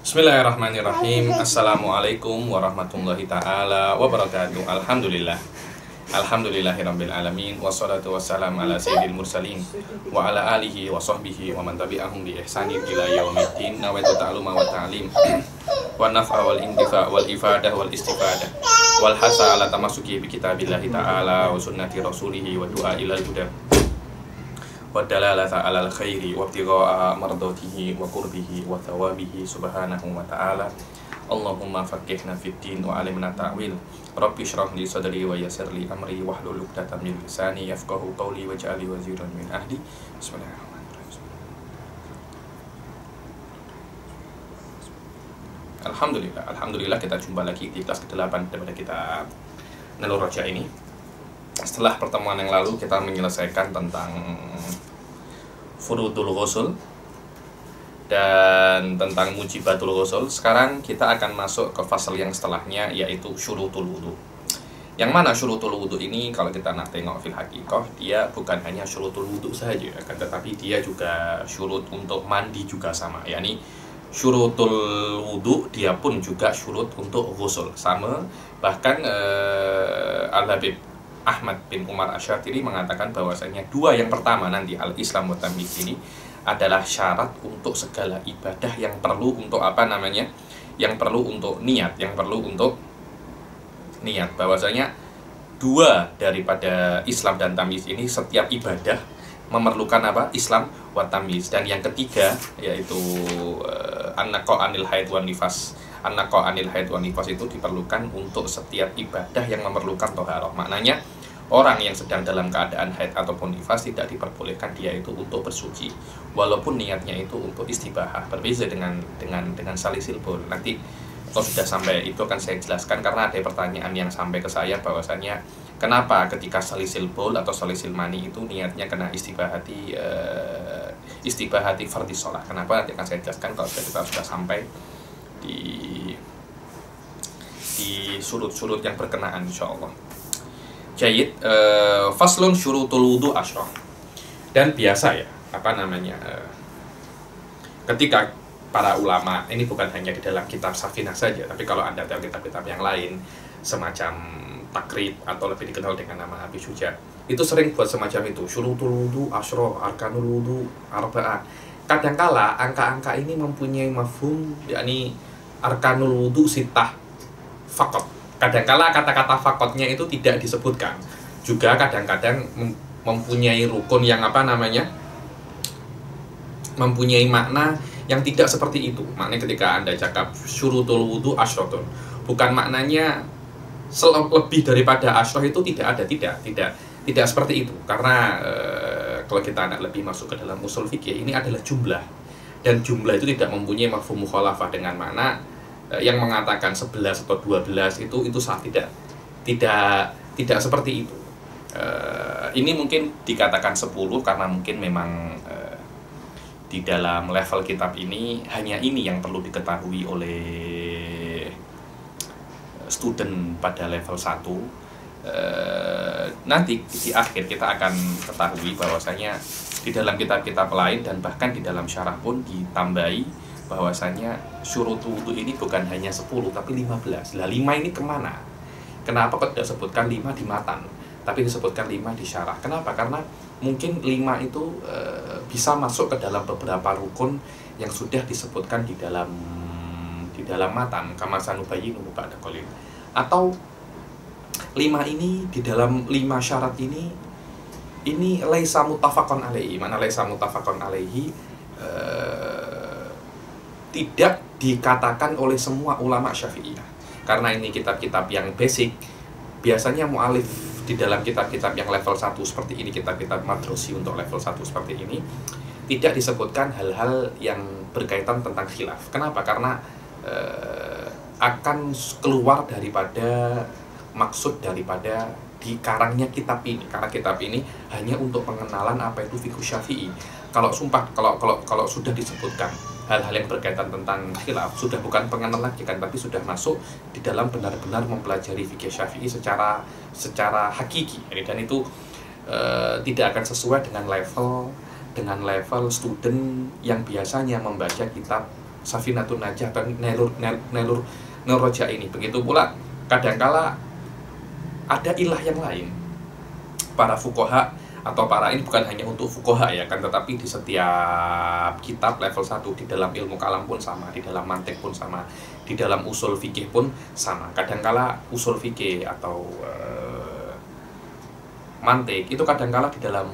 Bismillahirrahmanirrahim. Assalamualaikum warahmatullahi ta'ala wabarakatuh. Alhamdulillah. Alhamdulillahirabbil alamin wassalatu wassalamu ala sayyidil mursalin wa ala alihi wa sahbihi wa man tabi'ahum bi ihsanin ila yaumiddin. Nawaitu ta'luma wa ta'lim wa naf'a wal intifa' wal ifadah wal istifadah wal hasa ala tamasuki bi kitabillahi ta'ala wa sunnati rasulih wa du'a ilal huda wa dalalata alal khairi wa ibtigha'a mardatihi wa qurbihi wa thawabihi subhanahu wa ta'ala. Allahumma faqihna fid din wa alimna ta'wil. Rabbi shrah li sadri wa yassir li amri wahlul 'uqdatam min lisani yafqahu qawli waj'al waziran min ahli. Bismillahirrahmanirrahim. Alhamdulillah kita jumpa lagi di kelas ke-8 daripada kita Nalur Raja ini. Setelah pertemuan yang lalu kita menyelesaikan tentang furudul ghusl dan tentang mujibatul ghusl. Sekarang kita akan masuk ke fasal yang setelahnya, yaitu syurutul wudu. Yang mana syurutul wudu ini kalau kita nak tengok fil haqiqah, dia bukan hanya syurutul wudu saja, tetapi dia juga syurut untuk mandi juga sama. Yani syurutul wudu dia pun juga syurut untuk ghusl sama. Bahkan Al-Habib Ahmad bin Umar Asyatiri mengatakan bahwasanya dua yang pertama nanti al-Islam wa tamyiz ini adalah syarat untuk segala ibadah yang perlu untuk apa namanya? Yang perlu untuk niat, yang perlu untuk niat. Bahwasanya dua daripada Islam dan tamyiz ini setiap ibadah memerlukan apa? Islam wa tamyiz. Dan yang ketiga yaitu an-naqa anil haid wan nifas. An-naqa anil haid wan nifas itu diperlukan untuk setiap ibadah yang memerlukan thaharah. Maknanya orang yang sedang dalam keadaan haid ataupun nifas tidak diperbolehkan dia itu untuk bersuci, walaupun niatnya itu untuk istibahah. Berbeza dengan salisil baul. Nanti kalau sudah sampai itu akan saya jelaskan, karena ada pertanyaan yang sampai ke saya bahwasanya kenapa ketika salisil baul atau salisil mani itu niatnya kena istibahati fardhi shalah. Kenapa, nanti akan saya jelaskan kalau kita sudah sampai di surut-surut yang berkenaan insyaallah. Jayid, faslun syurutul wudu asyrah. Dan biasa ya, ketika para ulama, ini bukan hanya di dalam kitab Safinah saja, tapi kalau Anda tahu kitab-kitab yang lain semacam Takrib atau lebih dikenal dengan nama Abi Syuja, itu sering buat semacam itu, syurutul wudu asyrah, arkanul wudu arba'ah. Kadangkala angka-angka ini mempunyai mafhum, yakni arkanul wudu sittah faqat. Kadangkala kata-kata fakotnya itu tidak disebutkan. Juga kadang-kadang mempunyai rukun yang mempunyai makna yang tidak seperti itu. Maknanya ketika Anda cakap syurutul wudu asyratun, bukan maknanya lebih daripada asyrah itu tidak ada, tidak seperti itu. Karena kalau kita nak lebih masuk ke dalam usul fikih, ini adalah jumlah. Dan jumlah itu tidak mempunyai mafhum mukhalafah dengan makna yang mengatakan 11 atau 12 itu salah, tidak seperti itu. Ini mungkin dikatakan 10 karena mungkin memang di dalam level kitab ini hanya ini yang perlu diketahui oleh student pada level 1. Nanti di akhir kita akan ketahui bahwasanya di dalam kitab-kitab lain dan bahkan di dalam syarah pun ditambahi bahwasanya syurut wudu ini bukan hanya 10 tapi 15. Lah 5 ini kemana? Kenapa kok tidak sebutkan 5 di matan tapi disebutkan 5 di syarah? Kenapa? Karena mungkin 5 itu bisa masuk ke dalam beberapa rukun yang sudah disebutkan di dalam matan, kama sanubayyinu ba'da qalil. Atau 5 ini di dalam 5 syarat ini laisa muttafaqun alaihi. Mana laisa muttafaqun alaihi? Tidak dikatakan oleh semua ulama Syafi'iyah. Karena ini kitab-kitab yang basic, biasanya mu'alif di dalam kitab-kitab yang level 1 seperti ini, kitab-kitab madrosi untuk level 1 seperti ini, tidak disebutkan hal-hal yang berkaitan tentang khilaf. Kenapa? Karena akan keluar daripada maksud daripada dikarangnya kitab ini. Karena kitab ini hanya untuk pengenalan apa itu fiqh Syafi'i. Kalau sudah disebutkan hal-hal yang berkaitan tentang khilaf, sudah bukan pengenalan lagi kan, tapi sudah masuk di dalam benar-benar mempelajari fikih Syafi'i secara hakiki. Dan itu tidak akan sesuai dengan level student yang biasanya membaca kitab Safinatun Najah atau Nailur Roja ini. Begitu pula kadangkala ada ilah yang lain. Para fuqaha atau para ini bukan hanya untuk fuqaha ya kan, tetapi di setiap kitab level 1 di dalam ilmu kalam pun sama, di dalam mantik pun sama, di dalam usul fikih pun sama. Kadangkala usul fikih atau mantik itu kadangkala di dalam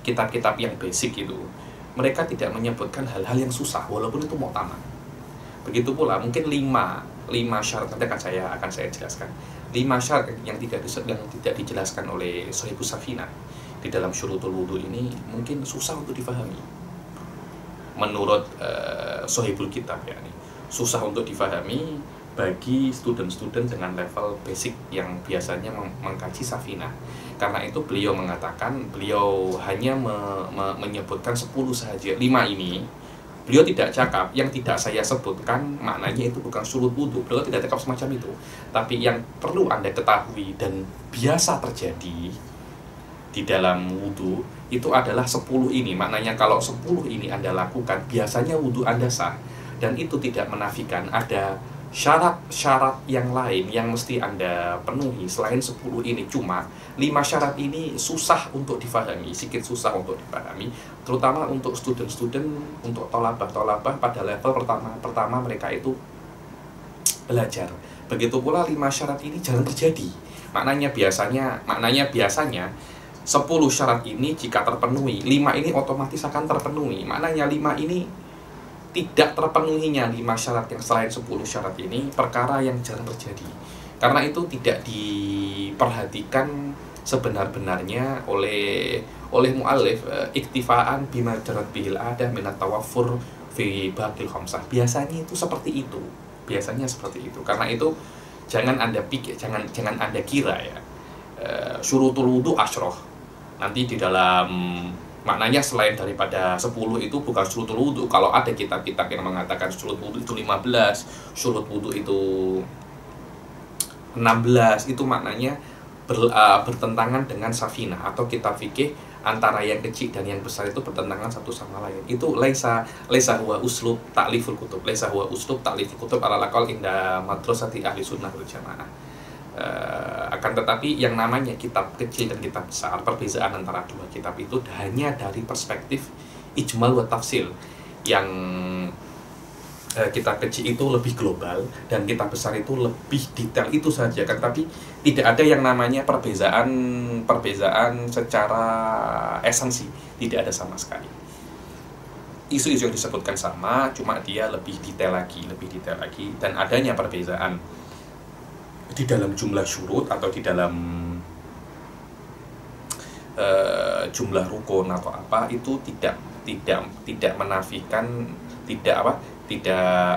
kitab-kitab yang basic itu mereka tidak menyebutkan hal-hal yang susah walaupun itu mu'tamad. Begitu pula mungkin 5 syarat, nanti akan saya jelaskan 5 syarat yang tidak dijelaskan oleh Shahibus Safinah di dalam syurutul wudu ini mungkin susah untuk difahami menurut Shahibul Kitab ya, susah untuk difahami bagi student-student dengan level basic yang biasanya mengkaji Safinah. Karena itu beliau mengatakan, beliau hanya menyebutkan 10 saja. 5 ini beliau tidak cakap, yang tidak saya sebutkan maknanya itu bukan syurut wudu. Beliau tidak cakap semacam itu. Tapi yang perlu Anda ketahui dan biasa terjadi di dalam wudu itu adalah 10 ini. Maknanya kalau 10 ini Anda lakukan, biasanya wudu Anda sah. Dan itu tidak menafikan ada syarat-syarat yang lain yang mesti Anda penuhi selain 10 ini. Cuma 5 syarat ini susah untuk difahami, sedikit susah untuk difahami, terutama untuk student-student, untuk tolabah-tolabah pada level pertama mereka itu belajar. Begitu pula 5 syarat ini jarang terjadi. Maknanya biasanya 10 syarat ini jika terpenuhi, 5 ini otomatis akan terpenuhi. Maknanya 5 ini tidak terpenuhinya 5 syarat yang selain 10 syarat ini perkara yang jarang terjadi. Karena itu tidak diperhatikan sebenar-benarnya oleh mu'allif iktifaan bima jarat bihil adah minat tawaffur fi baqil khamsah. Biasanya itu seperti itu. Karena itu jangan Anda pikir, jangan Anda kira ya syurutul wudu asyroh. Nanti di dalam maknanya selain daripada 10 itu bukan syurutul wudu. Kalau ada kitab-kitab yang mengatakan syurut wudu itu 15, syurut wudu itu 16, itu maknanya bertentangan dengan Safinah atau kitab fikih. Antara yang kecil dan yang besar itu bertentangan satu sama lain. Itu laisa huwa uslub ta'liful kutub. Laisa huwa uslub ta'liful kutub ala laqal inda madrasati ahli sunnah wal jamaah. Akan tetapi yang namanya kitab kecil dan kitab besar, perbedaan antara dua kitab itu hanya dari perspektif ijmal wa tafsil. Yang kitab kecil itu lebih global dan kitab besar itu lebih detail, itu saja kan. Tapi tidak ada yang namanya perbedaan secara esensi, tidak ada sama sekali. Isu-isu yang disebutkan sama, cuma dia lebih detail lagi, dan adanya perbedaan di dalam jumlah syurut atau di dalam jumlah rukun atau apa, itu tidak menafikan, tidak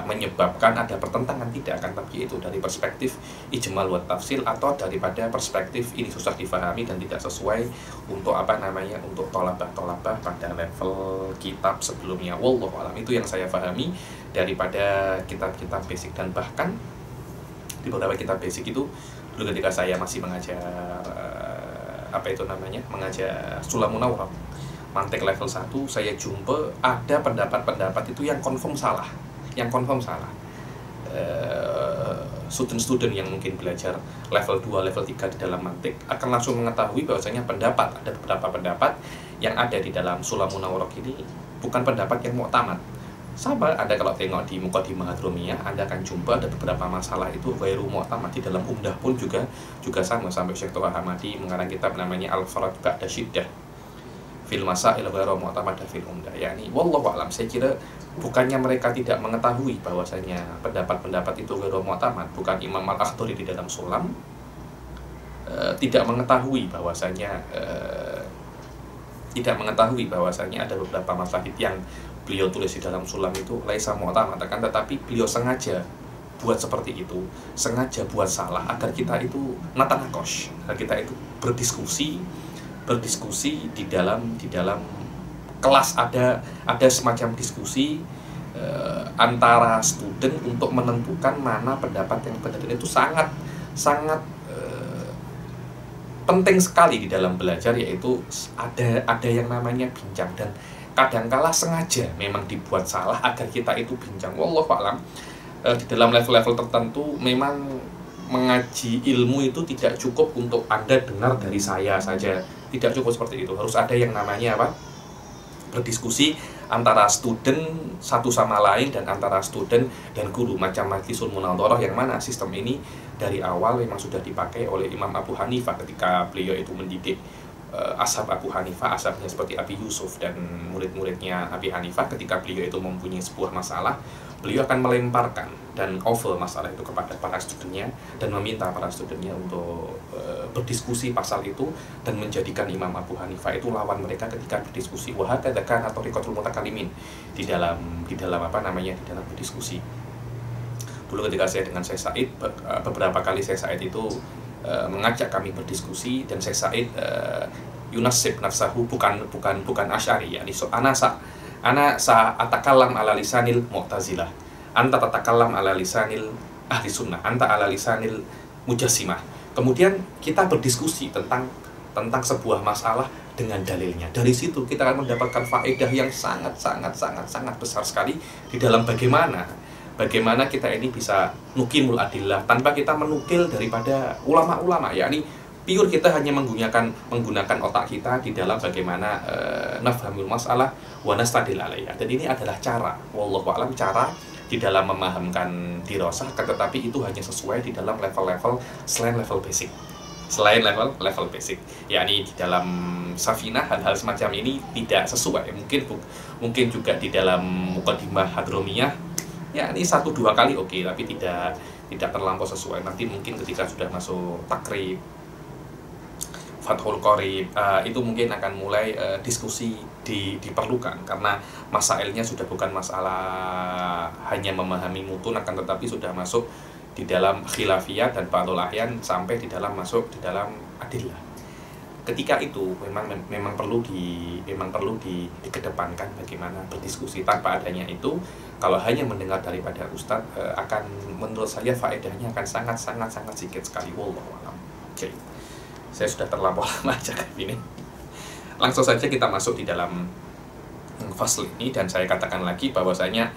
menyebabkan ada pertentangan, tidak akan. Tapi itu dari perspektif ijmal wa tafsil atau daripada perspektif ini susah difahami dan tidak sesuai untuk untuk tolabah pada level kitab sebelumnya. Wallahu alam, itu yang saya pahami daripada kitab-kitab basic. Dan bahkan di beberapa kitab basic itu dulu ketika saya masih mengajar mengajar Sulamun Awraq mantek level 1, saya jumpa ada pendapat-pendapat itu yang confirm salah. Student-student yang mungkin belajar level 2, level 3 di dalam mantek akan langsung mengetahui bahwasanya ada beberapa pendapat yang ada di dalam Sulamun Awraq ini bukan pendapat yang mu'tamad. Sama, Anda kalau tengok di Muqaddimah Hadromiyah, Anda akan jumpa ada beberapa masalah itu ghairu mu'tamad. Di dalam Umdah pun juga sama, sampai Syekh Toha Hamadi mengarang kitab namanya Al-Farad Ba'da Syiddah fil Masail ghairu mu'tamad fil Umdah. Yani wallahu a'lam, saya kira bukannya mereka tidak mengetahui bahwasanya pendapat-pendapat itu ghairu mu'tamad. Bukan Imam Al-Akhdari di dalam Sulam tidak mengetahui bahwasanya ada beberapa masalah yang beliau tulis di dalam Sulam itu laisa mu'tamad, tetapi beliau sengaja buat seperti itu, sengaja buat salah agar kita itu natanakosh, agar kita itu berdiskusi di dalam kelas, ada semacam diskusi antara student untuk menentukan mana pendapat yang benar. Dan itu sangat penting sekali di dalam belajar, yaitu ada yang namanya bincang. Dan kadangkala sengaja memang dibuat salah agar kita itu bincang. Wallahu a'lam. Di dalam level-level tertentu memang mengaji ilmu itu tidak cukup untuk Anda dengar dari saya saja. Tidak cukup seperti itu. Harus ada yang namanya apa? Berdiskusi antara student satu sama lain dan antara student dan guru, macam majlisul munadharah, yang mana sistem ini dari awal memang sudah dipakai oleh Imam Abu Hanifah ketika beliau itu mendidik ashab Abu Hanifah, ashabnya seperti Abi Yusuf dan murid-muridnya Abi Hanifah. Ketika beliau itu mempunyai sebuah masalah, beliau akan melemparkan dan offer masalah itu kepada para studennya dan meminta para studennya untuk berdiskusi pasal itu dan menjadikan Imam Abu Hanifah itu lawan mereka ketika berdiskusi. Wa hakadza kana thariqatul mutakallimin di dalam apa namanya, di dalam berdiskusi. Dulu ketika saya dengan Syekh Said, beberapa kali Syekh Said itu mengajak kami berdiskusi, dan Syekh Said yunasib nafsahu bukan asy'ari, yani ana sa atakallam ala lisanil mu'tazilah, anta tatakallam ala lisanil ahli sunnah, anta ala lisanil mujassimah. Kemudian kita berdiskusi tentang sebuah masalah dengan dalilnya. Dari situ kita akan mendapatkan faedah yang sangat besar sekali di dalam bagaimana kita ini bisa nukimul adillah tanpa kita menukil daripada ulama-ulama, yakni pure kita hanya menggunakan otak kita di dalam bagaimana nafhamul masalah wa nastadil alaiha. Dan ini adalah cara, wallahu a'lam, cara di dalam memahamkan dirasah, tetapi itu hanya sesuai di dalam level-level selain level basic. Yakni di dalam safinah hal-hal semacam ini tidak sesuai. Mungkin juga di dalam muqaddimah hadromiyah, ya ini 1-2 kali oke, tapi tidak terlampau sesuai. Nanti mungkin ketika sudah masuk takrib, Fathul Qorib, itu mungkin akan mulai diskusi diperlukan, karena masailnya sudah bukan masalah hanya memahami mutun, akan tetapi sudah masuk di dalam khilafiyah dan ba'dul ahyan sampai masuk di dalam adillah. Ketika itu memang perlu dikedepankan bagaimana berdiskusi. Tanpa adanya itu, kalau hanya mendengar daripada ustadz, akan menurut saya faedahnya akan sangat sedikit sekali. Wallahu a'lam. Oke. Saya sudah terlampau lama aja kayak gini. Langsung saja kita masuk di dalam fasl ini, dan saya katakan lagi bahwasanya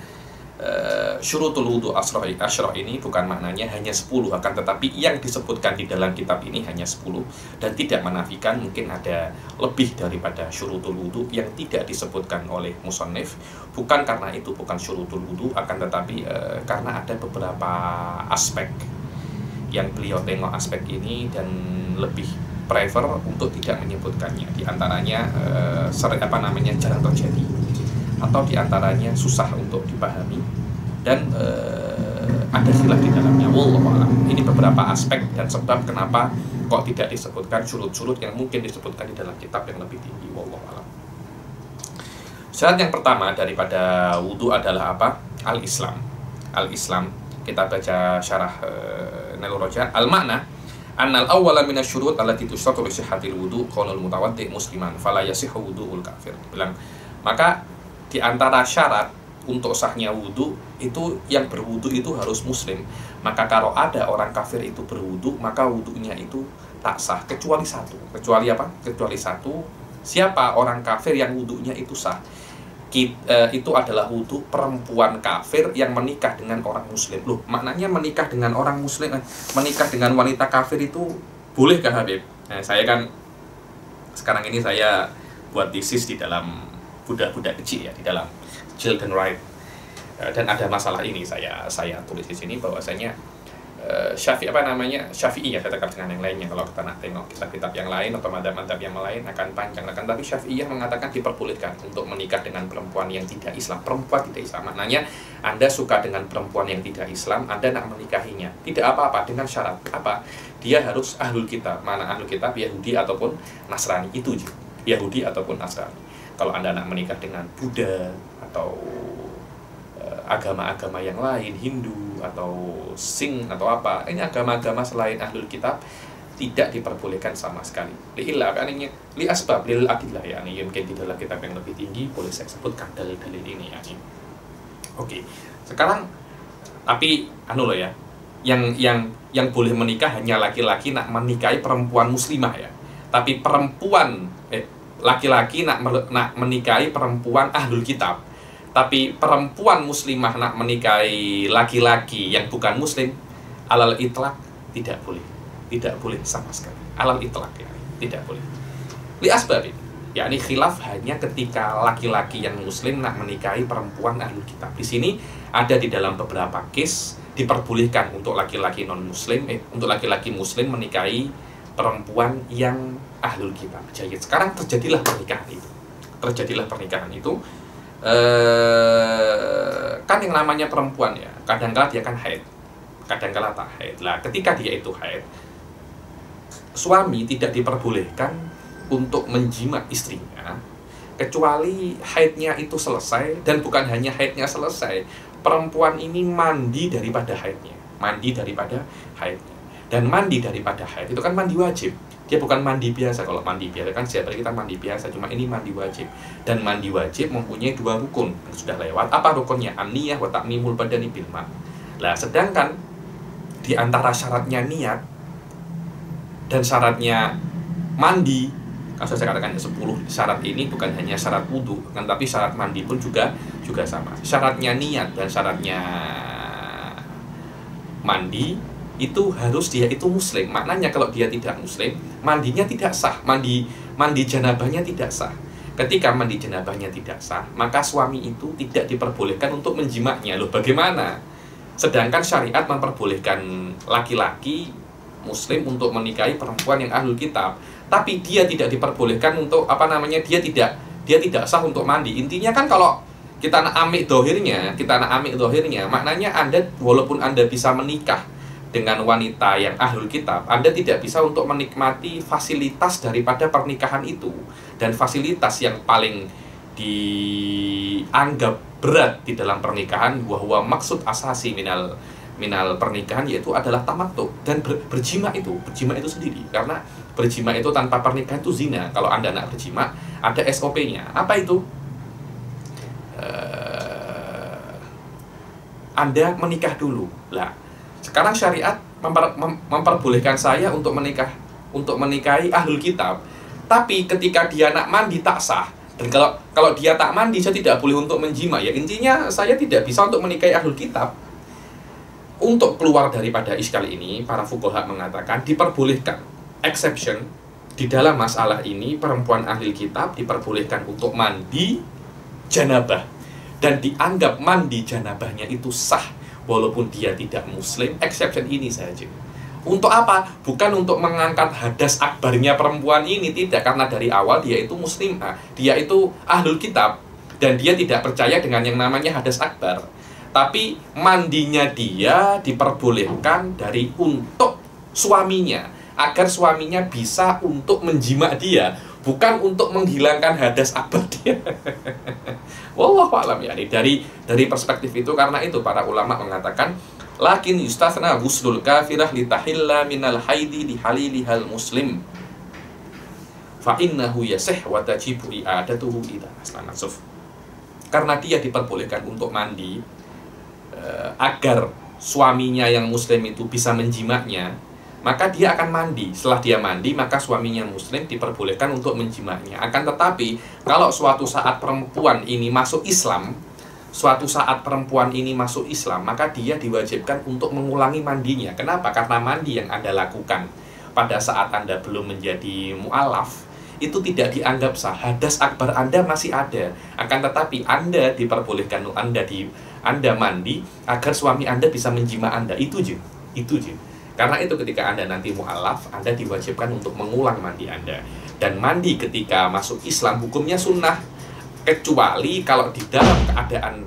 syurutul wudu asyra ini bukan maknanya hanya 10, akan tetapi yang disebutkan di dalam kitab ini hanya 10, dan tidak menafikan mungkin ada lebih daripada syurutul wudu yang tidak disebutkan oleh musannif. Bukan karena itu bukan syurutul wudu, akan tetapi karena ada beberapa aspek yang beliau tengok aspek ini dan lebih prefer untuk tidak menyebutkannya. Di antaranya jarang terjadi, atau di antaranya susah untuk dipahami, dan ada khilaf di dalamnya. Wallahu a'lam. Ini beberapa aspek dan sebab kenapa kok tidak disebutkan syurut-syurut yang mungkin disebutkan di dalam kitab yang lebih tinggi. Wallahu a'lam. Syarat yang pertama daripada wudu adalah apa? Al-Islam. Kita baca syarah Nailur Raja. Al-makna annal awwala minasyurut allati tushtatu li sihhatil wudu qaulul mutawaddi musliman fala yasihhu wudu'ul kafir. Bilang, maka di antara syarat untuk sahnya wudu itu yang berwudu itu harus muslim. Maka kalau ada orang kafir itu berwudu, maka wudunya itu tak sah kecuali satu. Kecuali apa? Kecuali satu. Siapa orang kafir yang wudunya itu sah? Itu adalah wudu perempuan kafir yang menikah dengan orang muslim. Loh, maknanya menikah dengan orang muslim, menikah dengan wanita kafir itu boleh kah, Habib? Nah, saya kan sekarang ini saya buat tesis di dalam budak-budak kecil, ya, di dalam children right, dan ada masalah ini saya tulis di sini bahwasanya Syafi'iyah katakan dengan yang lainnya. Kalau kita nak tengok kitab-kitab yang lain atau madhab-madhab yang lain akan panjang, tapi Syafi'iyah mengatakan diperbolehkan untuk menikah dengan perempuan yang tidak Islam. Perempuan tidak Islam, maknanya Anda suka dengan perempuan yang tidak Islam, Anda nak menikahinya, tidak apa-apa, dengan syarat apa? Dia harus ahlul kitab. Mana ahlul kitab? Yahudi ataupun Nasrani. Itu Yahudi ataupun Nasrani. Kalau Anda nak menikah dengan Buddha atau agama-agama yang lain, Hindu atau Sing atau apa, ini agama-agama selain ahlul kitab, tidak diperbolehkan sama sekali. Li asbab lil adillah, ya, ini mungkin di dalam kitab yang lebih tinggi boleh saya sebutkan dalil-dalil ini, ya. Oke. Sekarang tapi loh ya, yang boleh menikah hanya laki-laki nak menikahi perempuan muslimah, ya. Tapi perempuan laki-laki nak menikahi perempuan ahlul kitab, tapi perempuan muslimah nak menikahi laki-laki yang bukan muslim, alal itlaq tidak boleh. Tidak boleh sama sekali. Alal itlaq ya, tidak boleh. Li asbabin, yakni khilaf hanya ketika laki-laki yang muslim nak menikahi perempuan ahlul kitab. Di sini ada di dalam beberapa case diperbolehkan untuk laki-laki non muslim, untuk laki-laki muslim menikahi perempuan yang ahlul kitab. Jadi sekarang terjadilah pernikahan itu. Kan yang namanya perempuan ya, kadang-kala dia kan haid, kadang-kala tak haid. Lah, ketika dia itu haid, suami tidak diperbolehkan untuk menjima istrinya kecuali haidnya itu selesai, dan bukan hanya haidnya selesai, perempuan ini mandi daripada haidnya. Dan mandi daripada haid itu kan mandi wajib. Dia bukan mandi biasa. Kalau mandi biasa kan setiap hari kita mandi biasa, cuma ini mandi wajib. Dan mandi wajib mempunyai 2 rukun yang sudah lewat. Apa rukunnya? An-niyah wa ta'mimul badani bil ma'. Lah, sedangkan di antara syaratnya niat dan syaratnya mandi, kalau saya katakan 10 syarat ini bukan hanya syarat wudu, kan, tapi syarat mandi pun juga sama. Syaratnya niat dan syaratnya mandi itu harus dia itu muslim. Maknanya kalau dia tidak muslim, mandinya tidak sah, mandi janabahnya tidak sah. Ketika mandi janabahnya tidak sah, maka suami itu tidak diperbolehkan untuk menjimaknya. Loh, bagaimana? Sedangkan syariat memperbolehkan laki-laki muslim untuk menikahi perempuan yang ahlul kitab, tapi dia tidak diperbolehkan untuk dia tidak sah untuk mandi. Intinya kan kalau kita nak ambil dohirnya, maknanya Anda walaupun Anda bisa menikah dengan wanita yang ahlul kitab, Anda tidak bisa untuk menikmati fasilitas daripada pernikahan itu. Dan fasilitas yang paling dianggap berat di dalam pernikahan, bahwa maksud asasi minal pernikahan yaitu adalah tamattu dan berjima itu sendiri. Karena berjima itu tanpa pernikahan itu zina. Kalau Anda nak berjima, ada SOP-nya. Apa itu? Anda menikah dulu. Lah, sekarang syariat memperbolehkan saya untuk menikahi ahlul kitab, tapi ketika dia nak mandi tak sah. Dan kalau dia tak mandi, saya tidak boleh untuk menjima. Ya, intinya saya tidak bisa untuk menikahi ahlul kitab. Untuk keluar daripada iskal ini, para fuqaha mengatakan diperbolehkan exception di dalam masalah ini. Perempuan ahlul kitab diperbolehkan untuk mandi janabah, dan dianggap mandi janabahnya itu sah walaupun dia tidak muslim. Exception ini saja. Untuk apa? Bukan untuk mengangkat hadas akbarnya perempuan ini, tidak. Karena dari awal dia itu muslimah, dia itu ahlul kitab, dan dia tidak percaya dengan yang namanya hadas akbar. Tapi mandinya dia diperbolehkan untuk suaminya, agar suaminya bisa untuk menjima dia, bukan untuk menghilangkan hadas akbar dia. Wallahu a'lam ya. Dari perspektif itu, karena itu para ulama mengatakan lakin yustathna ghuslul kafirah litahilla minal haidi lihalilihal muslim fa innahu yasih wa tajibu i'adatuhu ila aslama suf. Karena dia diperbolehkan untuk mandi agar suaminya yang muslim itu bisa menjimaknya, maka dia akan mandi. Setelah dia mandi, maka suaminya muslim diperbolehkan untuk menjimaknya. Akan tetapi, kalau suatu saat perempuan ini masuk Islam, maka dia diwajibkan untuk mengulangi mandinya. Kenapa? Karena mandi yang Anda lakukan pada saat Anda belum menjadi mu'alaf, itu tidak dianggap sah. Hadas akbar Anda masih ada. Akan tetapi Anda diperbolehkan Anda mandi agar suami Anda bisa menjima Anda. Itu je. Karena itu ketika Anda nanti mu'alaf, Anda diwajibkan untuk mengulang mandi Anda. Dan mandi ketika masuk Islam hukumnya sunnah, kecuali kalau di dalam keadaan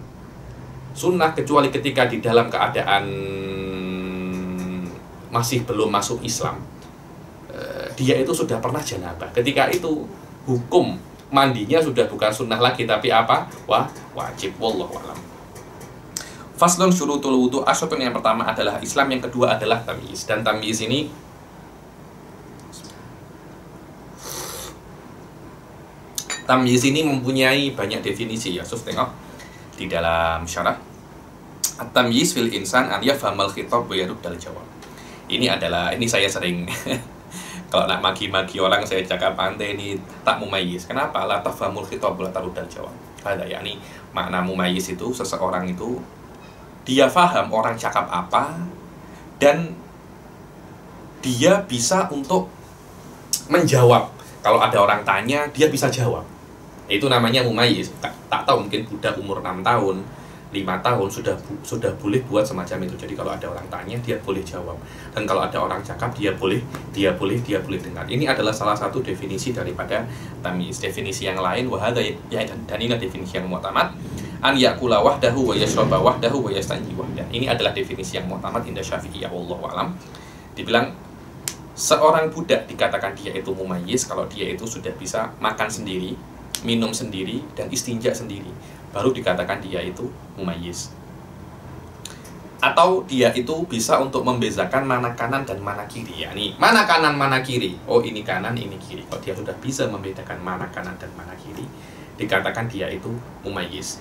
sunnah, kecuali ketika di dalam keadaan masih belum masuk Islam, dia itu sudah pernah janabah. Ketika itu hukum mandinya sudah bukan sunnah lagi, tapi apa? Wajib. Wallahu a'lam. Faslun syurutul wudu. Asyatun yang pertama adalah Islam, yang kedua adalah tamyiz. Dan tamyiz ini mempunyai banyak definisi ya. Tengok di dalam syarah. At-tamyiz fil insan an yafhamal khitab wa yaruddal jawab. Ini saya sering Kalau nak maki-maki orang saya cakap ante ini tak mumayyiz. Kenapa? La tafhamul khitab la tarudal jawab. Ada yakni makna mumayyiz itu seseorang itu dia faham orang cakap apa dan dia bisa untuk menjawab. Kalau ada orang tanya, dia bisa jawab. Itu namanya mumayyiz. Tak tahu mungkin budak umur 6 tahun 5 tahun sudah boleh buat semacam itu. Jadi kalau ada orang tanya dia boleh jawab, dan kalau ada orang cakap dia boleh dengar. Ini adalah salah satu definisi daripada tamyiz. Definisi yang lain wahada ya, dan ini definisi yang mu'tamad, an yakula wahdahu wa yashraba wahdahu wa yastanji wahdah. Ini adalah definisi yang mu'tamad inda Syafi'iyah wallahu alam. Dibilang seorang budak dikatakan dia itu mumayyiz kalau dia itu sudah bisa makan sendiri, minum sendiri, dan istinja sendiri, baru dikatakan dia itu mumayyiz. Atau dia itu bisa untuk membezakan mana kanan dan mana kiri, yakni mana kanan mana kiri, oh ini kanan ini kiri. Kalau dia sudah bisa membedakan mana kanan dan mana kiri, dikatakan dia itu mumayyiz.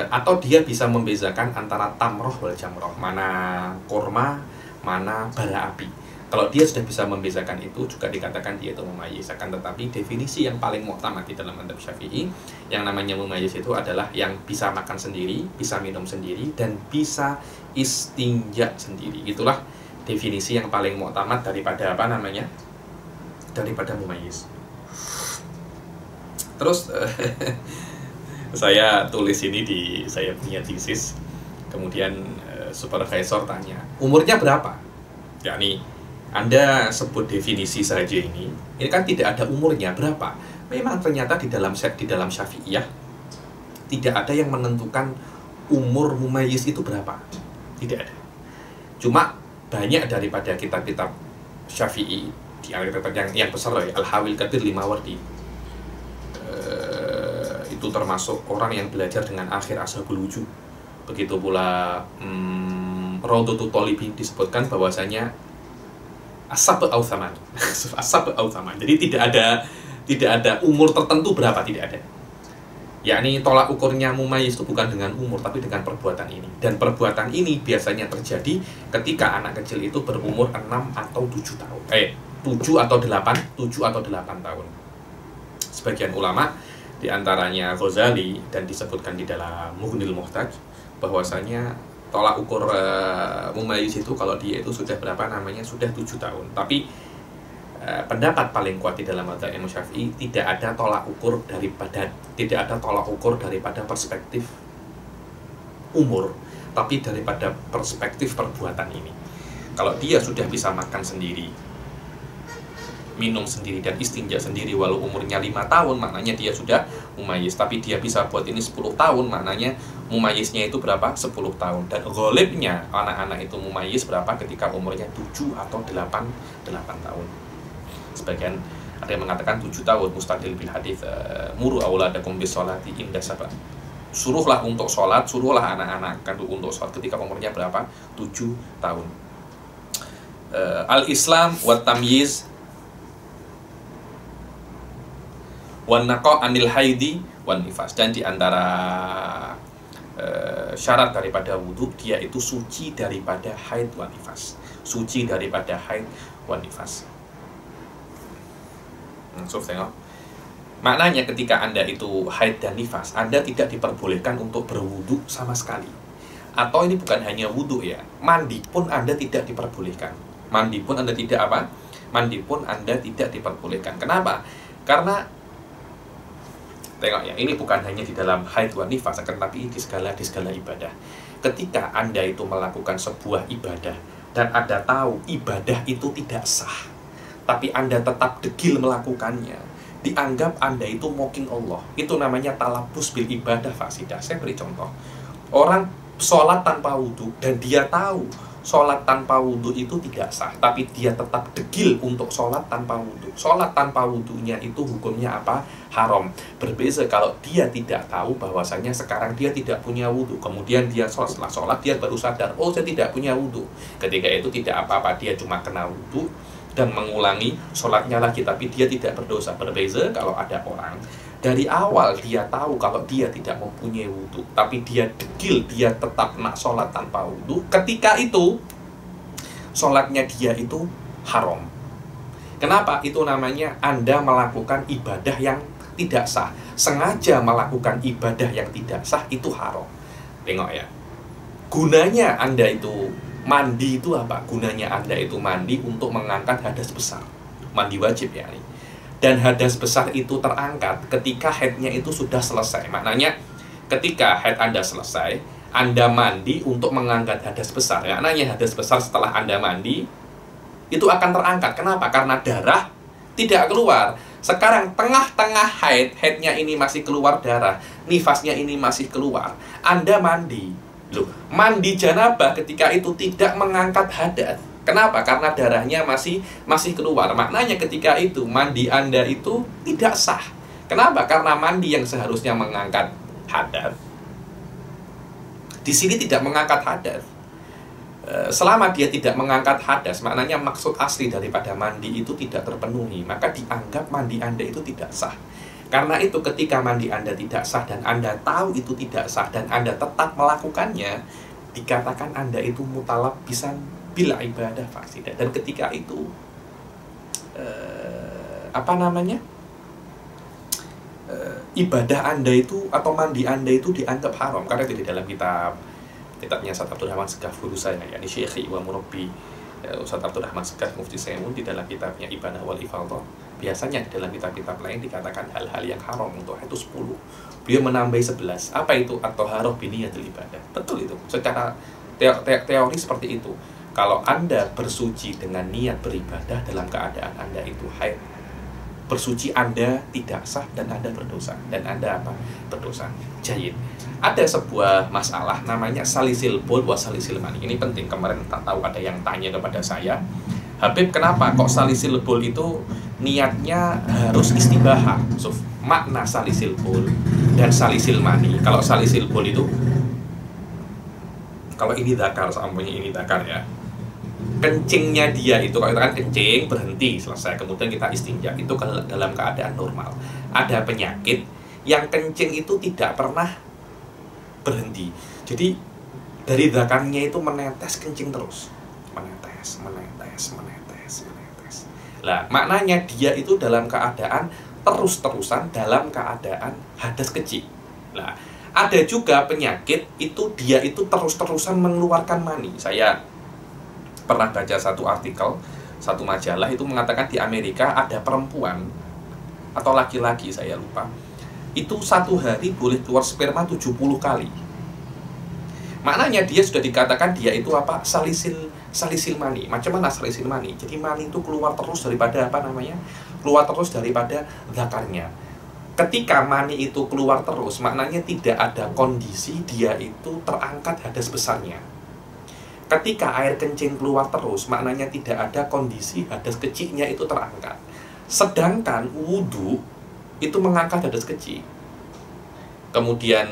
Atau dia bisa membezakan antara tamroh wal jamroh, mana korma, mana bara api. Kalau dia sudah bisa membezakan itu, juga dikatakan dia itu mumayyiz. Akan tetapi definisi yang paling mu'tamad di dalam mazhab Syafi'i, yang namanya mumayyiz itu adalah yang bisa makan sendiri, bisa minum sendiri, dan bisa istinja sendiri. Itulah definisi yang paling mu'tamad daripada daripada mumayyiz. Terus saya tulis ini di saya punya tesis. Kemudian supervisor tanya, umurnya berapa? Yakni Anda sebut definisi saja ini kan tidak ada umurnya berapa. Memang ternyata di dalam Syafi'iyah tidak ada yang menentukan umur mumayyiz itu berapa. Tidak ada. Cuma banyak daripada kitab-kitab Syafi'i di yang besar ya, Al-Hawil Kabir Limawardi. Itu termasuk orang yang belajar dengan akhir Ashabul Wujuh. Begitu pula Rawdatul Thalibin disebutkan bahwasanya As-Sab' au Thaman. As-Sab' au Thaman. Jadi tidak ada umur tertentu berapa, tidak ada. Yakni tolak ukurnya mumayyiz itu bukan dengan umur tapi dengan perbuatan ini. Dan perbuatan ini biasanya terjadi ketika anak kecil itu berumur 6 atau 7 tahun. 7 atau 8 tahun. Sebagian ulama di antaranya Ghazali dan disebutkan di dalam Mughnil Muhtaj bahwasanya tolak ukur mumayyiz itu kalau dia itu sudah sudah 7 tahun. Tapi pendapat paling kuat di dalam mazhab Imam Syafi'i tidak ada tolak ukur daripada perspektif umur, tapi daripada perspektif perbuatan ini. Kalau dia sudah bisa makan sendiri, minum sendiri, dan istinja sendiri walau umurnya 5 tahun, maknanya dia sudah mumayyiz. Tapi dia bisa buat ini 10 tahun, maknanya mumayyiznya itu berapa? 10 tahun. Dan ghalibnya anak-anak itu mumayyiz berapa? Ketika umurnya 7 atau 8 tahun. Sebagian ada yang mengatakan 7 tahun, mustadil bil hadits muru auladakum bis sholati inda sab'a. Suruhlah untuk sholat, suruhlah anak-anak kandung untuk sholat ketika umurnya berapa? 7 tahun. Al-Islam wa tamyiz wan naqa anil haidi wan nifas. Dan di antara syarat daripada wudhu, dia itu suci daripada haid wan nifas. Suci daripada haid wan nifas. Tengok. Maknanya ketika Anda itu haid dan nifas, Anda tidak diperbolehkan untuk berwudhu sama sekali. Atau ini bukan hanya wudhu ya, mandi pun Anda tidak diperbolehkan. Mandi pun Anda tidak diperbolehkan. Kenapa? Karena tengok ya, ini bukan hanya di dalam haid wa nifas, akan tapi di segala ibadah. Ketika Anda itu melakukan sebuah ibadah dan Anda tahu ibadah itu tidak sah, tapi Anda tetap degil melakukannya, dianggap Anda itu mocking Allah. Itu namanya talabus bil ibadah fasidah. Saya beri contoh. Orang sholat tanpa wudhu dan dia tahu sholat tanpa wudhu itu tidak sah, tapi dia tetap degil untuk sholat tanpa wudhu. Sholat tanpa wudhunya itu hukumnya apa? Haram. Berbeza kalau dia tidak tahu bahwasanya sekarang dia tidak punya wudhu, kemudian dia setelah sholat dia baru sadar, oh saya tidak punya wudhu. Ketika itu tidak apa-apa, dia cuma kena wudhu dan mengulangi sholatnya lagi, tapi dia tidak berdosa. Berbeza kalau ada orang dari awal dia tahu kalau dia tidak mempunyai wudhu, tapi dia degil, dia tetap nak sholat tanpa wudhu. Ketika itu sholatnya dia itu haram. Kenapa? Itu namanya Anda melakukan ibadah yang tidak sah. Sengaja melakukan ibadah yang tidak sah itu haram. Tengok ya. Gunanya Anda itu mandi itu apa? Gunanya Anda itu mandi untuk mengangkat hadas besar. Mandi wajib ya. Dan hadas besar itu terangkat ketika haidnya itu sudah selesai. Maknanya ketika haid Anda selesai, Anda mandi untuk mengangkat hadas besar. Maknanya hadas besar setelah Anda mandi itu akan terangkat. Kenapa? Karena darah tidak keluar. Sekarang tengah-tengah haidnya ini masih keluar darah, nifasnya ini masih keluar. Anda mandi. Loh, mandi janabah ketika itu tidak mengangkat hadas. Kenapa? Karena darahnya masih keluar. Maknanya ketika itu mandi Anda itu tidak sah. Kenapa? Karena mandi yang seharusnya mengangkat hadas di sini tidak mengangkat hadas. Selama dia tidak mengangkat hadas, maknanya maksud asli daripada mandi itu tidak terpenuhi, maka dianggap mandi Anda itu tidak sah. Karena itu ketika mandi Anda tidak sah dan Anda tahu itu tidak sah dan Anda tetap melakukannya, dikatakan Anda itu mutalabbisan bila ibadah fasidah. Dan ketika itu ibadah Anda itu atau mandi Anda itu dianggap haram. Karena itu di dalam kitabnya Ustaz Abdul Rahman Segaf, guru saya, yakni Syekhi wa Murabbi Ustaz Abdul Rahman Segaf Mufti Saimun, di dalam kitabnya Ibanah wal Ifadhah, biasanya di dalam kitab-kitab lain dikatakan hal-hal yang haram untuk itu 10. Beliau menambahi 11. Apa itu? At-thaharah biniyatil ibadah. Betul itu. Secara teori seperti itu. Kalau Anda bersuci dengan niat beribadah dalam keadaan Anda itu haid, bersuci Anda tidak sah dan Anda berdosa. Dan Anda apa? Berdosa. Jayid. Ada sebuah masalah namanya salisil bol wa salisil mani. Ini penting. Kemarin tak tahu ada yang tanya kepada saya, Habib, kenapa kok salisil bol itu niatnya harus istibahah? So, makna salisil bol dan salisil mani. Kalau salisil bol itu, kalau ini zakar, seampanya ini zakar ya, kencingnya dia itu, kalau kita kan kencing berhenti selesai, kemudian kita istinja, itu dalam keadaan normal. Ada penyakit yang kencing itu tidak pernah berhenti, jadi dari zakarnya itu menetes kencing terus, menetes. Lah, maknanya dia itu dalam keadaan terus-terusan dalam keadaan hadas kecil. Lah, ada juga penyakit itu dia itu terus-terusan mengeluarkan mani. Saya pernah baca satu artikel, satu majalah itu mengatakan di Amerika ada perempuan atau laki-laki, saya lupa, itu satu hari boleh keluar sperma 70 kali. Maknanya dia sudah dikatakan dia itu apa? Salisil mani. Macam mana salisil mani? Jadi mani itu keluar terus daripada keluar terus daripada zakarnya. Ketika mani itu keluar terus, maknanya tidak ada kondisi dia itu terangkat hadas besarnya. Ketika air kencing keluar terus, maknanya tidak ada kondisi hadas kecilnya itu terangkat. Sedangkan wudhu itu mengangkat hadas kecil. Kemudian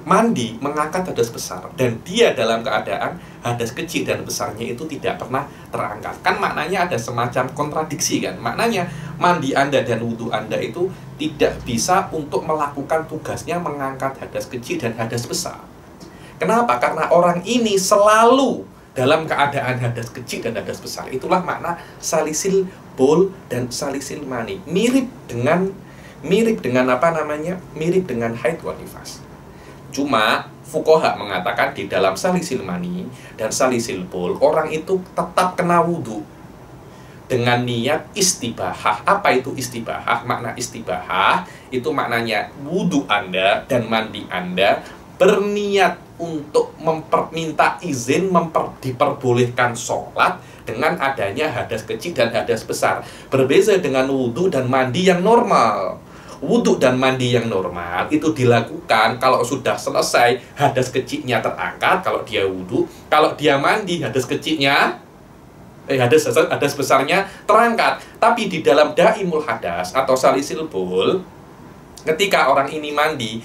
mandi mengangkat hadas besar. Dan dia dalam keadaan hadas kecil dan besarnya itu tidak pernah terangkat. Kan maknanya ada semacam kontradiksi kan. Maknanya mandi Anda dan wudhu Anda itu tidak bisa untuk melakukan tugasnya mengangkat hadas kecil dan hadas besar. Kenapa? Karena orang ini selalu dalam keadaan hadas kecil dan hadas besar. Itulah makna salisil bol dan salisil mani. Mirip dengan haid wa nifas. Cuma fuqaha mengatakan di dalam salisil mani dan salisil bol, orang itu tetap kena wudhu dengan niat istibahah. Apa itu istibahah? Makna istibahah itu maknanya wudhu Anda dan mandi Anda berniat untuk minta izin diperbolehkan sholat dengan adanya hadas kecil dan hadas besar. Berbeza dengan wudhu dan mandi yang normal. Wudhu dan mandi yang normal itu dilakukan kalau sudah selesai hadas kecilnya terangkat kalau dia wudhu, kalau dia mandi hadas besarnya terangkat. Tapi di dalam daimul hadas atau salisil bol, ketika orang ini mandi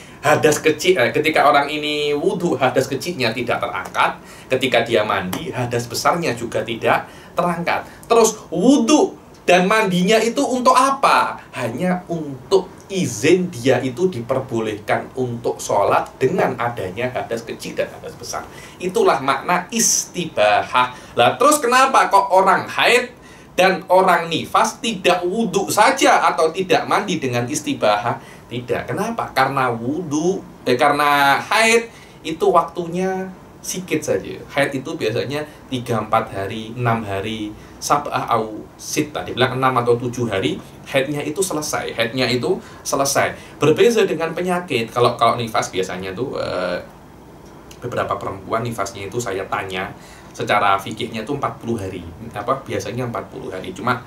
ketika orang ini wudhu hadas kecilnya tidak terangkat, ketika dia mandi hadas besarnya juga tidak terangkat. Terus wudhu dan mandinya itu untuk apa? Hanya untuk izin dia itu diperbolehkan untuk sholat dengan adanya hadas kecil dan hadas besar. Itulah makna istibahah. Lah terus kenapa kok orang haid Dan orang nifas tidak wudhu saja atau tidak mandi dengan istibahah. Tidak. Kenapa? Karena karena haid itu waktunya sikit saja. Haid itu biasanya 3-4 hari, 6 hari, sab'ah au sittah. Dibilang 6 atau 7 hari, haidnya itu selesai. Haidnya itu selesai. Berbeda dengan penyakit. Kalau nifas biasanya tuh beberapa perempuan nifasnya itu saya tanya secara fikihnya itu 40 hari. Biasanya 40 hari. Cuma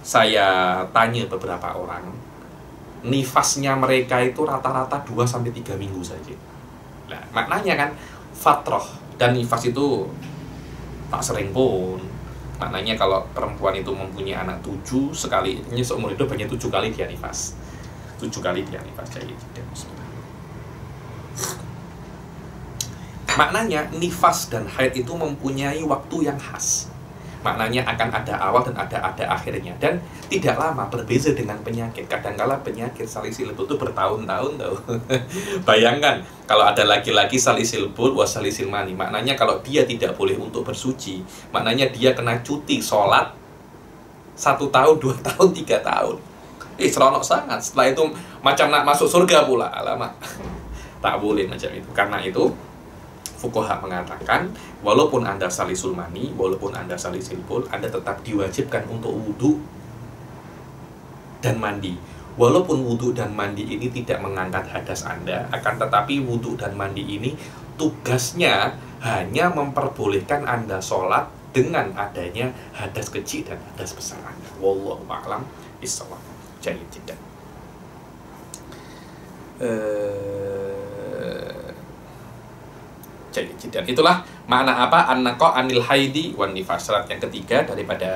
saya tanya beberapa orang, nifasnya mereka itu rata-rata 2-3 minggu saja. Nah, maknanya kan fatroh dan nifas itu tak sering pun. Maknanya kalau perempuan itu mempunyai anak 7 sekali, ini seumur hidup hanya 7 kali dia nifas. 7 kali dia nifas. Jadi maknanya nifas dan haid itu mempunyai waktu yang khas. Maknanya akan ada awal dan ada akhirnya, dan tidak lama. Berbeda dengan penyakit. Kadangkala penyakit salisil bul itu bertahun-tahun tahu. Bayangkan kalau ada laki-laki salisil bul wa salisil mani. Maknanya kalau dia tidak boleh untuk bersuci, maknanya dia kena cuti sholat 1 tahun, 2 tahun, 3 tahun. Seronok sangat. Setelah itu macam nak masuk surga pula. Alamak. Tak boleh macam itu. Karena itu fuqaha mengatakan, walaupun Anda salisul mani, walaupun Anda salisil bul, Anda tetap diwajibkan untuk wudhu dan mandi. Walaupun wudhu dan mandi ini tidak mengangkat hadas Anda, akan tetapi wudhu dan mandi ini tugasnya hanya memperbolehkan Anda sholat dengan adanya hadas kecil dan hadas besar Anda. Wallahu a'lam bishawab. Jadi tidak. Dan itulah makna apa an-naqa anil haidi wan nifas. Syarat yang ketiga daripada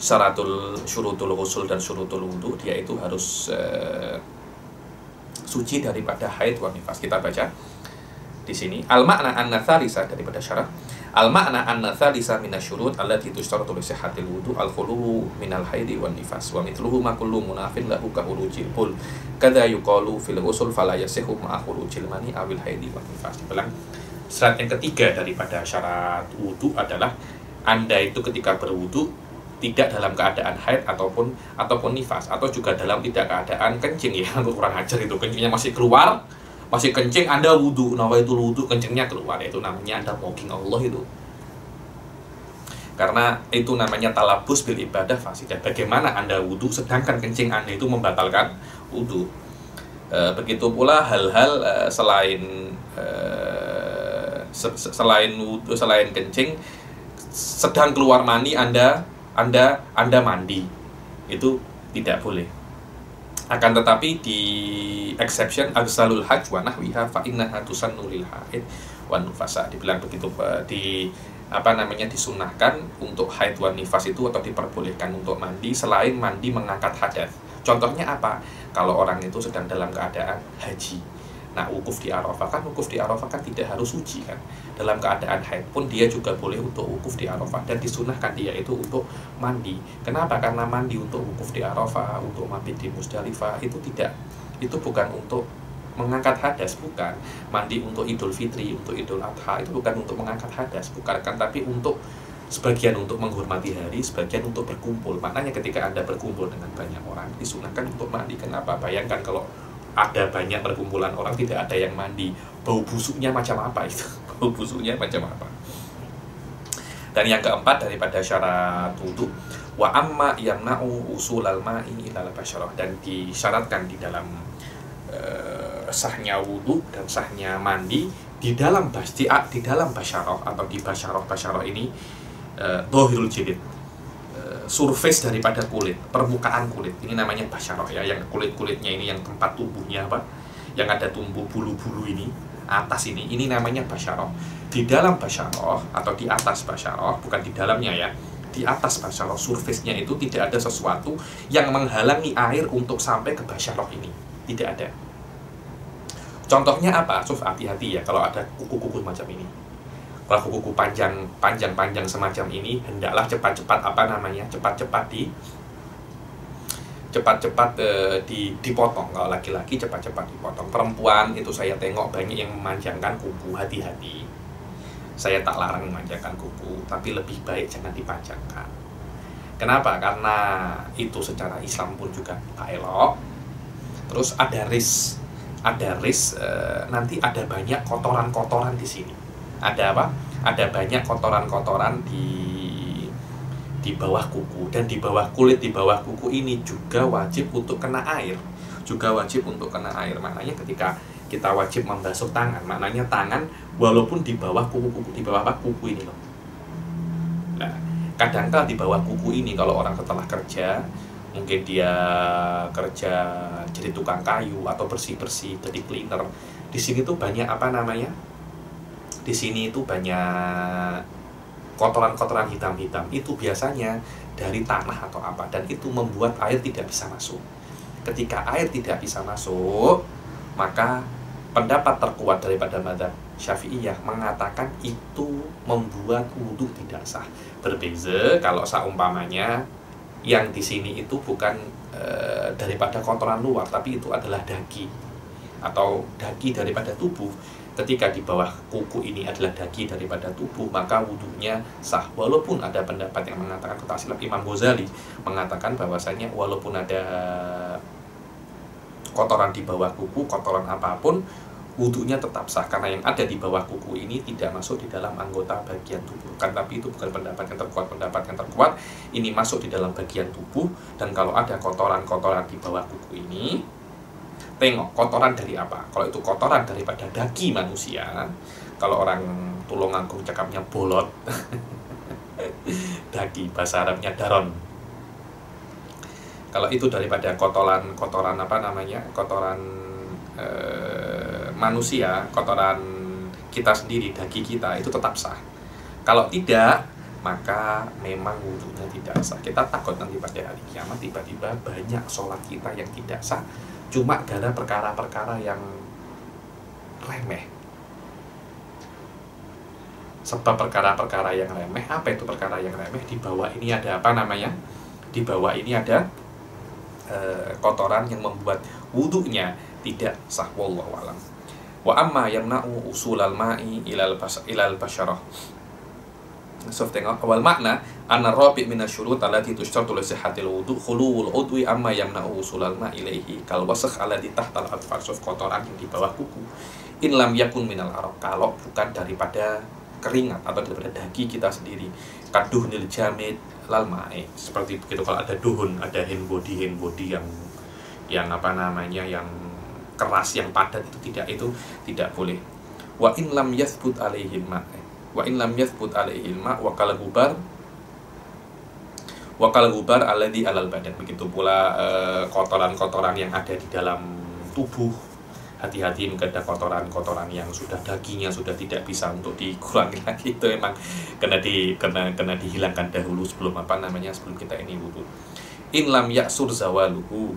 syurutul ghusl dan syurutul wudu, dia itu harus suci daripada haid wan nifas. Kita baca di sini al makna an-natsalisa daripada syarat. Al makna an-natsalisa minasyurut allati tushtaratu li sihhatil wudu al khulu minal haidi wan nifas wa mithluhu ma kullu munafin lahu ka urujil bul kadza yuqalu fil ghusl fala yasihu ma khurujil mani awil haidi wan nifas. Dibilang syarat yang ketiga daripada syarat wudu adalah Anda itu ketika berwudu tidak dalam keadaan haid ataupun nifas, atau juga dalam tidak keadaan kencing ya. Kurang ajar itu, kencingnya masih keluar, masih kencing Anda wudu, nawaitul wudu, kencingnya keluar, itu namanya Anda mocking Allah itu. Karena itu namanya talabus bil ibadah fasidah. Bagaimana Anda wudu sedangkan kencing Anda itu membatalkan wudu. Begitu pula hal-hal selain wudu, selain kencing, sedang keluar mani Anda mandi, itu tidak boleh. Akan tetapi di exception agsalul hajj wa nahwiha fa innaha tusannu lil haid wan nufasa. Dibilang begitu, disunahkan untuk haid wan nifas itu, atau diperbolehkan untuk mandi selain mandi mengangkat hadas. Contohnya apa? Kalau orang itu sedang dalam keadaan haji. Nah, wukuf di Arafah kan tidak harus suci kan. Dalam keadaan haid pun dia juga boleh untuk wukuf di Arafah, dan disunahkan dia itu untuk mandi. Kenapa? Karena mandi untuk wukuf di Arafah, untuk mabit di Musdalifah itu bukan untuk mengangkat hadas, bukan. Mandi untuk Idul Fitri, untuk Idul Adha itu bukan untuk mengangkat hadas, bukan kan, tapi untuk sebagian untuk menghormati hari, sebagian untuk berkumpul. Maknanya ketika Anda berkumpul dengan banyak orang, disunahkan untuk mandi. Kenapa? Bayangkan kalau ada banyak perkumpulan orang tidak ada yang mandi, bau busuknya macam apa itu? Bau busuknya macam apa? Dan yang keempat daripada syarat wudu, wa amma yamna'u usulal ma'i ilal basyarah, dan disyaratkan di dalam sahnya wudu dan sahnya mandi di dalam basyarah atau di basyarah ini dhahirul jilid, surface daripada kulit, permukaan kulit, ini namanya basyarah ya, yang kulit-kulitnya ini, yang tempat tumbuhnya yang ada tumbuh bulu-bulu ini, atas ini namanya basyarah. Di dalam basyarah atau di atas basyarah, bukan di dalamnya ya, di atas basyarah, surface-nya itu tidak ada sesuatu yang menghalangi air untuk sampai ke basyarah ini, tidak ada. Contohnya apa? Hati-hati ya kalau ada kuku-kuku macam ini. Kalau kuku panjang semacam ini, hendaklah cepat-cepat dipotong. Kalau laki-laki cepat-cepat dipotong. Perempuan itu saya tengok banyak yang memanjangkan kuku, hati-hati. Saya tak larang memanjangkan kuku, tapi lebih baik jangan dipanjangkan. Kenapa? Karena itu secara Islam pun juga gak elok. Terus ada risk nanti ada banyak kotoran-kotoran di sini. Ada apa? Ada banyak kotoran-kotoran di bawah kuku, dan di bawah kulit, di bawah kuku ini juga wajib untuk kena air. Maknanya ketika kita wajib membasuh tangan, maknanya tangan walaupun di bawah kuku, di bawah kuku ini loh. Nah, kadang-kala di bawah kuku ini kalau orang setelah kerja, mungkin dia kerja jadi tukang kayu atau bersih-bersih jadi cleaner, di sini tuh banyak di sini itu banyak kotoran-kotoran hitam-hitam. Itu biasanya dari tanah atau apa, dan itu membuat air tidak bisa masuk. Ketika air tidak bisa masuk, maka pendapat terkuat daripada mazhab Syafi'iyah mengatakan itu membuat wudhu tidak sah. Berbeza kalau seumpamanya yang di sini itu bukan daripada kotoran luar, tapi itu adalah daging atau daging daripada tubuh. Ketika di bawah kuku ini adalah daging daripada tubuh, maka wudhunya sah. Walaupun ada pendapat yang mengatakan, kata silap Imam Ghazali mengatakan bahwasanya walaupun ada kotoran di bawah kuku, kotoran apapun, wudhunya tetap sah, karena yang ada di bawah kuku ini tidak masuk di dalam anggota bagian tubuh. Kan tapi itu bukan pendapat yang terkuat. Pendapat yang terkuat ini masuk di dalam bagian tubuh, dan kalau ada kotoran-kotoran di bawah kuku ini, tengok kotoran dari apa. Kalau itu kotoran daripada daging manusia, kalau orang Tulungagung cakapnya bolot, daging bahasa Arabnya daron. Kalau itu daripada kotoran kotoran manusia, kotoran kita sendiri, daging kita, itu tetap sah. Kalau tidak, maka memang wudhunya tidak sah. Kita takut nanti pada hari kiamat tiba-tiba banyak sholat kita yang tidak sah, cuma gara perkara-perkara yang remeh. Sebab perkara-perkara yang remeh, apa itu perkara yang remeh? Di bawah ini ada Di bawah ini ada kotoran yang membuat wudhunya tidak sah. Wallahu a'lam. Wa amma yamna'u usulal ma'i ilal basyarah. So, tengok awal makna anna rabi' min asyurut allati tushtaratu li sihhatil wudu khuluwul udwi amma yamna'u usulal ma'i ilaihi kal wasakh alladhi tahtal adfar. So, kotoran yang di bawah kuku in lam yakun minal araq, kalau bukan daripada keringat atau daripada daging kita sendiri, kaduhnil jamid lal ma'i, seperti begitu. Kalau ada duhun, ada hand body yang yang keras, yang padat, itu tidak boleh. Wa in lam yathbut alaihi ma' wa kal gubar alladhi alal badan. Begitu pula kotoran-kotoran yang ada di dalam tubuh. Hati-hati, mungkin ada kotoran-kotoran yang sudah dagingnya sudah tidak bisa untuk dikurangi lagi, itu memang kena dihilangkan dahulu sebelum sebelum kita ini wudhu. In lam ya'sur zawaluhu,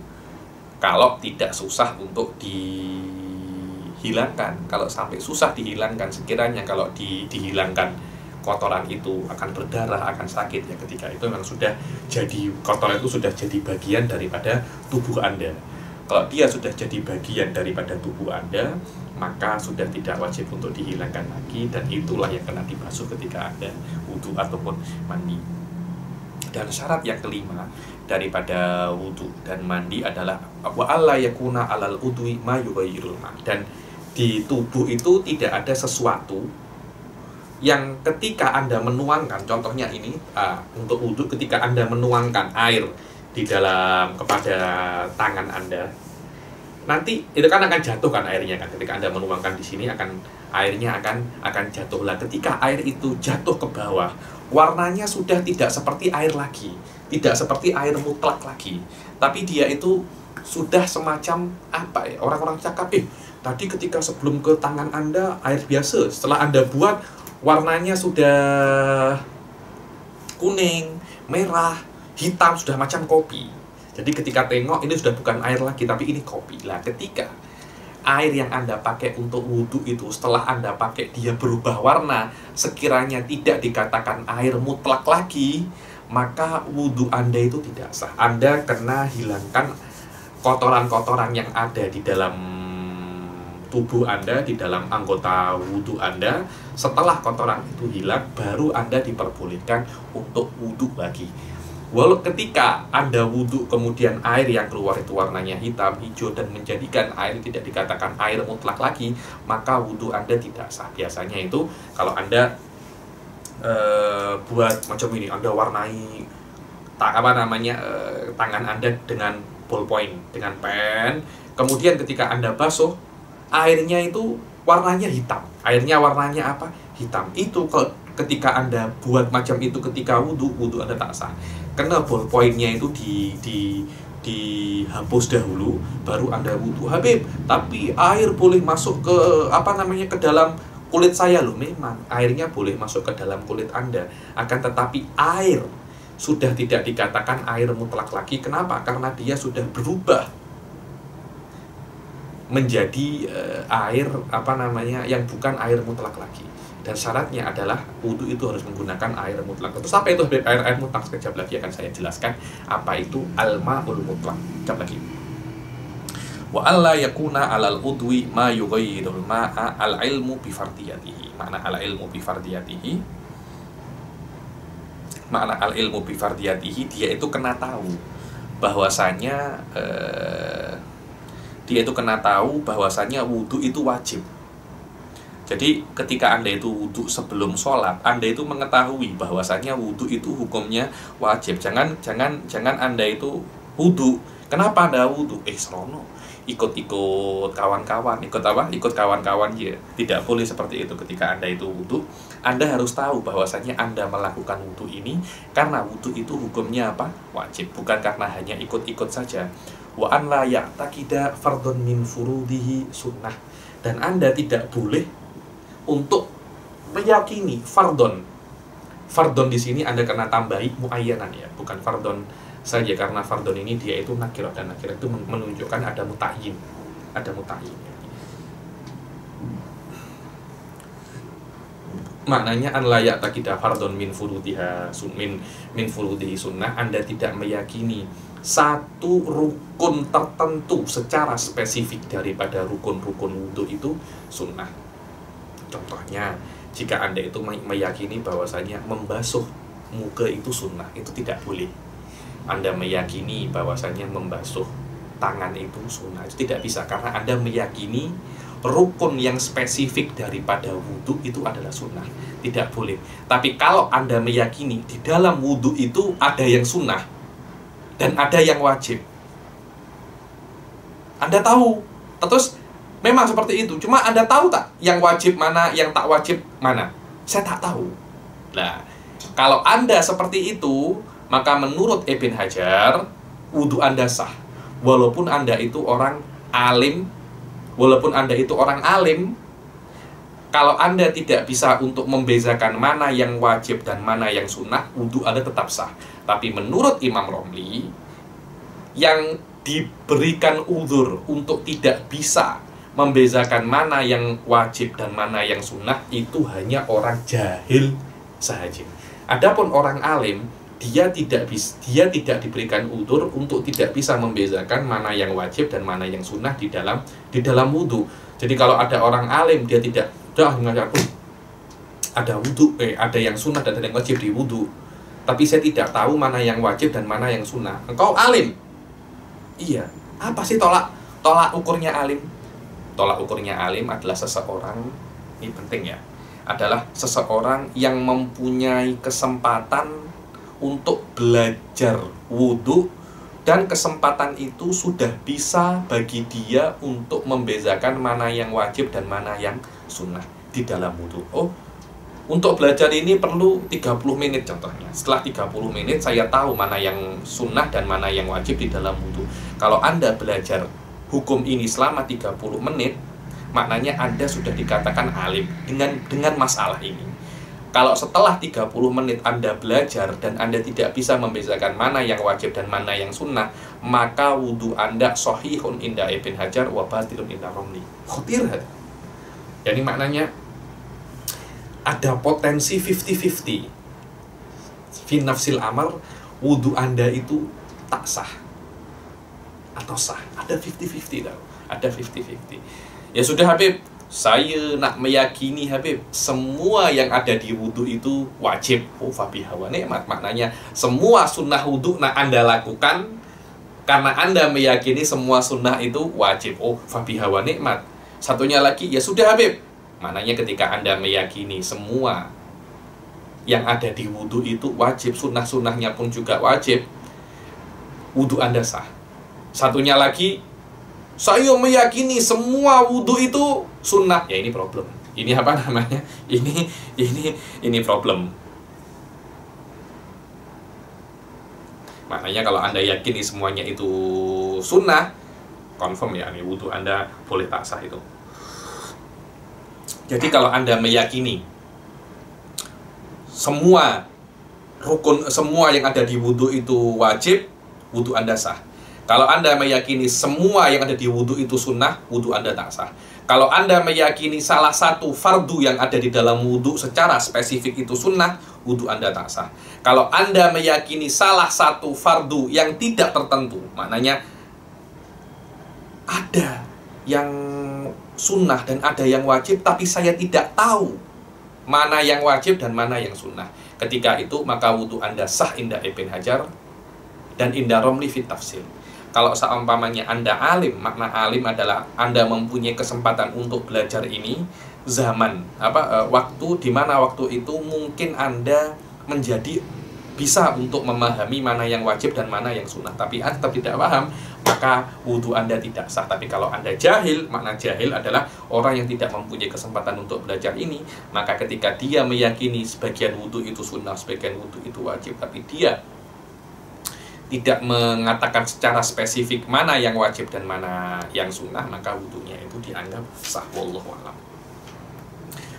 kalau tidak susah untuk dihilangkan. Kalau sampai susah dihilangkan, sekiranya kalau dihilangkan kotoran itu akan berdarah, akan sakit, ya ketika itu memang sudah jadi, kotoran itu sudah jadi bagian daripada tubuh Anda. Kalau dia sudah jadi bagian daripada tubuh Anda, maka sudah tidak wajib untuk dihilangkan lagi, dan itulah yang kena dibasuh ketika Anda wudhu ataupun mandi. Dan syarat yang kelima daripada wudhu dan mandi adalah wa alla yakuna alal udwi ma yughayyirul ma, dan di tubuh itu tidak ada sesuatu yang ketika Anda menuangkan, contohnya ini untuk wudhu, ketika Anda menuangkan air di dalam kepada tangan Anda, nanti itu kan akan jatuh kan airnya kan. Ketika Anda menuangkan di sini, airnya akan jatuh. Lah ketika air itu jatuh ke bawah, warnanya sudah tidak seperti air lagi, tidak seperti air mutlak lagi, tapi dia itu sudah semacam apa ya, orang-orang cakap, tadi ketika sebelum ke tangan Anda air biasa, setelah Anda buat warnanya sudah kuning, merah, hitam, sudah macam kopi. Jadi ketika tengok, ini sudah bukan air lagi, tapi ini kopi. Lah ketika air yang Anda pakai untuk wudhu itu, setelah Anda pakai dia berubah warna, sekiranya tidak dikatakan air mutlak lagi, maka wudhu Anda itu tidak sah. Anda kena hilangkan kotoran-kotoran yang ada di dalam tubuh Anda, di dalam anggota wudhu Anda. Setelah kotoran itu hilang, baru Anda diperbolehkan untuk wudhu lagi. Walau ketika Anda wudhu kemudian air yang keluar itu warnanya hitam, hijau, dan menjadikan air tidak dikatakan air mutlak lagi, maka wudhu Anda tidak sah. Biasanya itu kalau Anda buat macam ini, Anda warnai tangan Anda dengan ballpoint, dengan pen, kemudian ketika Anda basuh, airnya itu warnanya hitam. Airnya warnanya apa? Hitam. Itu kalau ketika Anda buat macam itu ketika wudhu Anda tak sah. Karena ballpointnya itu dihapus dahulu, baru Anda wudhu. Habib, tapi air boleh masuk ke ke dalam kulit saya loh. Memang airnya boleh masuk ke dalam kulit Anda, akan tetapi air sudah tidak dikatakan air mutlak lagi. Kenapa? Karena dia sudah berubah menjadi air yang bukan air mutlak lagi. Dan syaratnya adalah wudhu itu harus menggunakan air mutlak. Terus apa itu air mutlak? Sekejap lagi akan saya jelaskan apa itu al-ma'ul mutlak. Sekejap lagi. Wa alla yakuna 'alal udwi ma yughayyirul ma'a al-ilmu bi fardiyatihi. Makna al-ilmu bi fardiyatihi, makna al-ilmu bi fardiyatihi, dia itu kena tahu bahwasanya wudhu itu wajib. Jadi ketika Anda itu wudhu sebelum sholat, Anda itu mengetahui bahwasanya wudhu itu hukumnya wajib. Jangan Anda itu wudhu. Kenapa Anda wudhu? Serono, ikut kawan-kawan, ikut kawan-kawan ya. Tidak boleh seperti itu. Ketika Anda itu wudhu, Anda harus tahu bahwasanya Anda melakukan wudhu ini karena wudhu itu hukumnya apa? Wajib, bukan karena hanya ikut-ikut saja. Wa an la ya'taqida fardun min furudihi sunnah. Dan Anda tidak boleh untuk meyakini fardon. Fardon di sini Anda kena tambahi muayyanan ya, bukan fardon saja, karena fardon ini dia itu nakirah, dan nakirah itu menunjukkan ada muta'yin. Maknanya an la ya'taqida fardon min furudiha min furudihi sunnah. Anda tidak meyakini satu rukun tertentu secara spesifik daripada rukun-rukun wudhu itu sunnah. Contohnya, jika Anda itu meyakini bahwasanya membasuh muka itu sunnah, itu tidak boleh. Anda meyakini bahwasanya membasuh tangan itu sunnah, itu tidak bisa, karena Anda meyakini rukun yang spesifik daripada wudhu itu adalah sunnah, tidak boleh. Tapi kalau Anda meyakini di dalam wudhu itu ada yang sunnah dan ada yang wajib, Anda tahu, terus memang seperti itu. Cuma Anda tahu tak yang wajib mana, yang tak wajib mana? Saya tak tahu. Nah, kalau Anda seperti itu, maka menurut Ibn Hajar, wudhu Anda sah. Walaupun Anda itu orang alim, kalau Anda tidak bisa untuk membezakan mana yang wajib dan mana yang sunnah, wudhu Anda tetap sah. Tapi menurut Imam Romli, yang diberikan uzur untuk tidak bisa membezakan mana yang wajib dan mana yang sunnah itu hanya orang jahil saja. Adapun orang alim, dia tidak diberikan udzur untuk tidak bisa membezakan mana yang wajib dan mana yang sunnah di dalam wudhu. Jadi kalau ada orang alim, dia tidak ada wudhu, ada yang sunnah dan ada yang wajib di wudhu, tapi saya tidak tahu mana yang wajib dan mana yang sunnah. Engkau alim? Iya. Apa sih tolak ukurnya alim? Tolak ukurnya alim adalah seseorang, ini penting ya, adalah seseorang yang mempunyai kesempatan untuk belajar wudhu, dan kesempatan itu sudah bisa bagi dia untuk membezakan mana yang wajib dan mana yang sunnah di dalam wudhu. Untuk belajar ini perlu 30 menit contohnya. Setelah 30 menit saya tahu mana yang sunnah dan mana yang wajib di dalam wudhu. Kalau Anda belajar hukum ini selama 30 menit, maknanya Anda sudah dikatakan alim dengan masalah ini. Kalau setelah 30 menit Anda belajar dan Anda tidak bisa membezakan mana yang wajib dan mana yang sunnah, maka wudhu Anda sahihun inda Ibn Hajar wa batilun inda Romli. Khotir. Jadi maknanya ada potensi 50-50. Fi nafsil amar, wudhu Anda itu tak sah atau sah. Ada 50-50 tau. Ada 50-50. Ya sudah Habib, saya nak meyakini Habib, semua yang ada di wudhu itu wajib. Oh, fabiha wa ni'mat. Maknanya semua sunnah wudhu nak Anda lakukan karena Anda meyakini semua sunnah itu wajib. Oh, fabiha wa ni'mat. Satunya lagi, ya sudah Habib. Maknanya ketika Anda meyakini semua yang ada di wudhu itu wajib, sunnah-sunnahnya pun juga wajib, wudhu Anda sah. Satunya lagi, saya meyakini semua wudhu itu sunnah. Ya ini problem. Ini apa namanya? Ini problem. Maknanya kalau Anda yakini semuanya itu sunnah, confirm ya, ini wudhu Anda boleh tak sah itu. Jadi kalau Anda meyakini semua rukun, semua yang ada di wudhu itu wajib, wudhu Anda sah. Kalau Anda meyakini semua yang ada di wudhu itu sunnah, wudhu Anda tak sah. Kalau Anda meyakini salah satu fardu yang ada di dalam wudhu secara spesifik itu sunnah, wudhu Anda tak sah. Kalau Anda meyakini salah satu fardu yang tidak tertentu, maknanya ada yang sunnah dan ada yang wajib, tapi saya tidak tahu mana yang wajib dan mana yang sunnah. Ketika itu, maka wudhu Anda sah inda Ibn Hajar dan inda Romli fit tafsir. Kalau seumpamanya Anda alim, makna alim adalah Anda mempunyai kesempatan untuk belajar ini, zaman waktu di mana waktu itu mungkin Anda menjadi bisa untuk memahami mana yang wajib dan mana yang sunnah. Tapi Anda tetap tidak paham, maka wudhu Anda tidak sah. Tapi kalau Anda jahil, makna jahil adalah orang yang tidak mempunyai kesempatan untuk belajar ini, maka ketika dia meyakini sebagian wudhu itu sunnah, sebagian wudhu itu wajib, tapi dia tidak mengatakan secara spesifik mana yang wajib dan mana yang sunnah, maka wudhunya itu dianggap sah. Wallahu a'lam.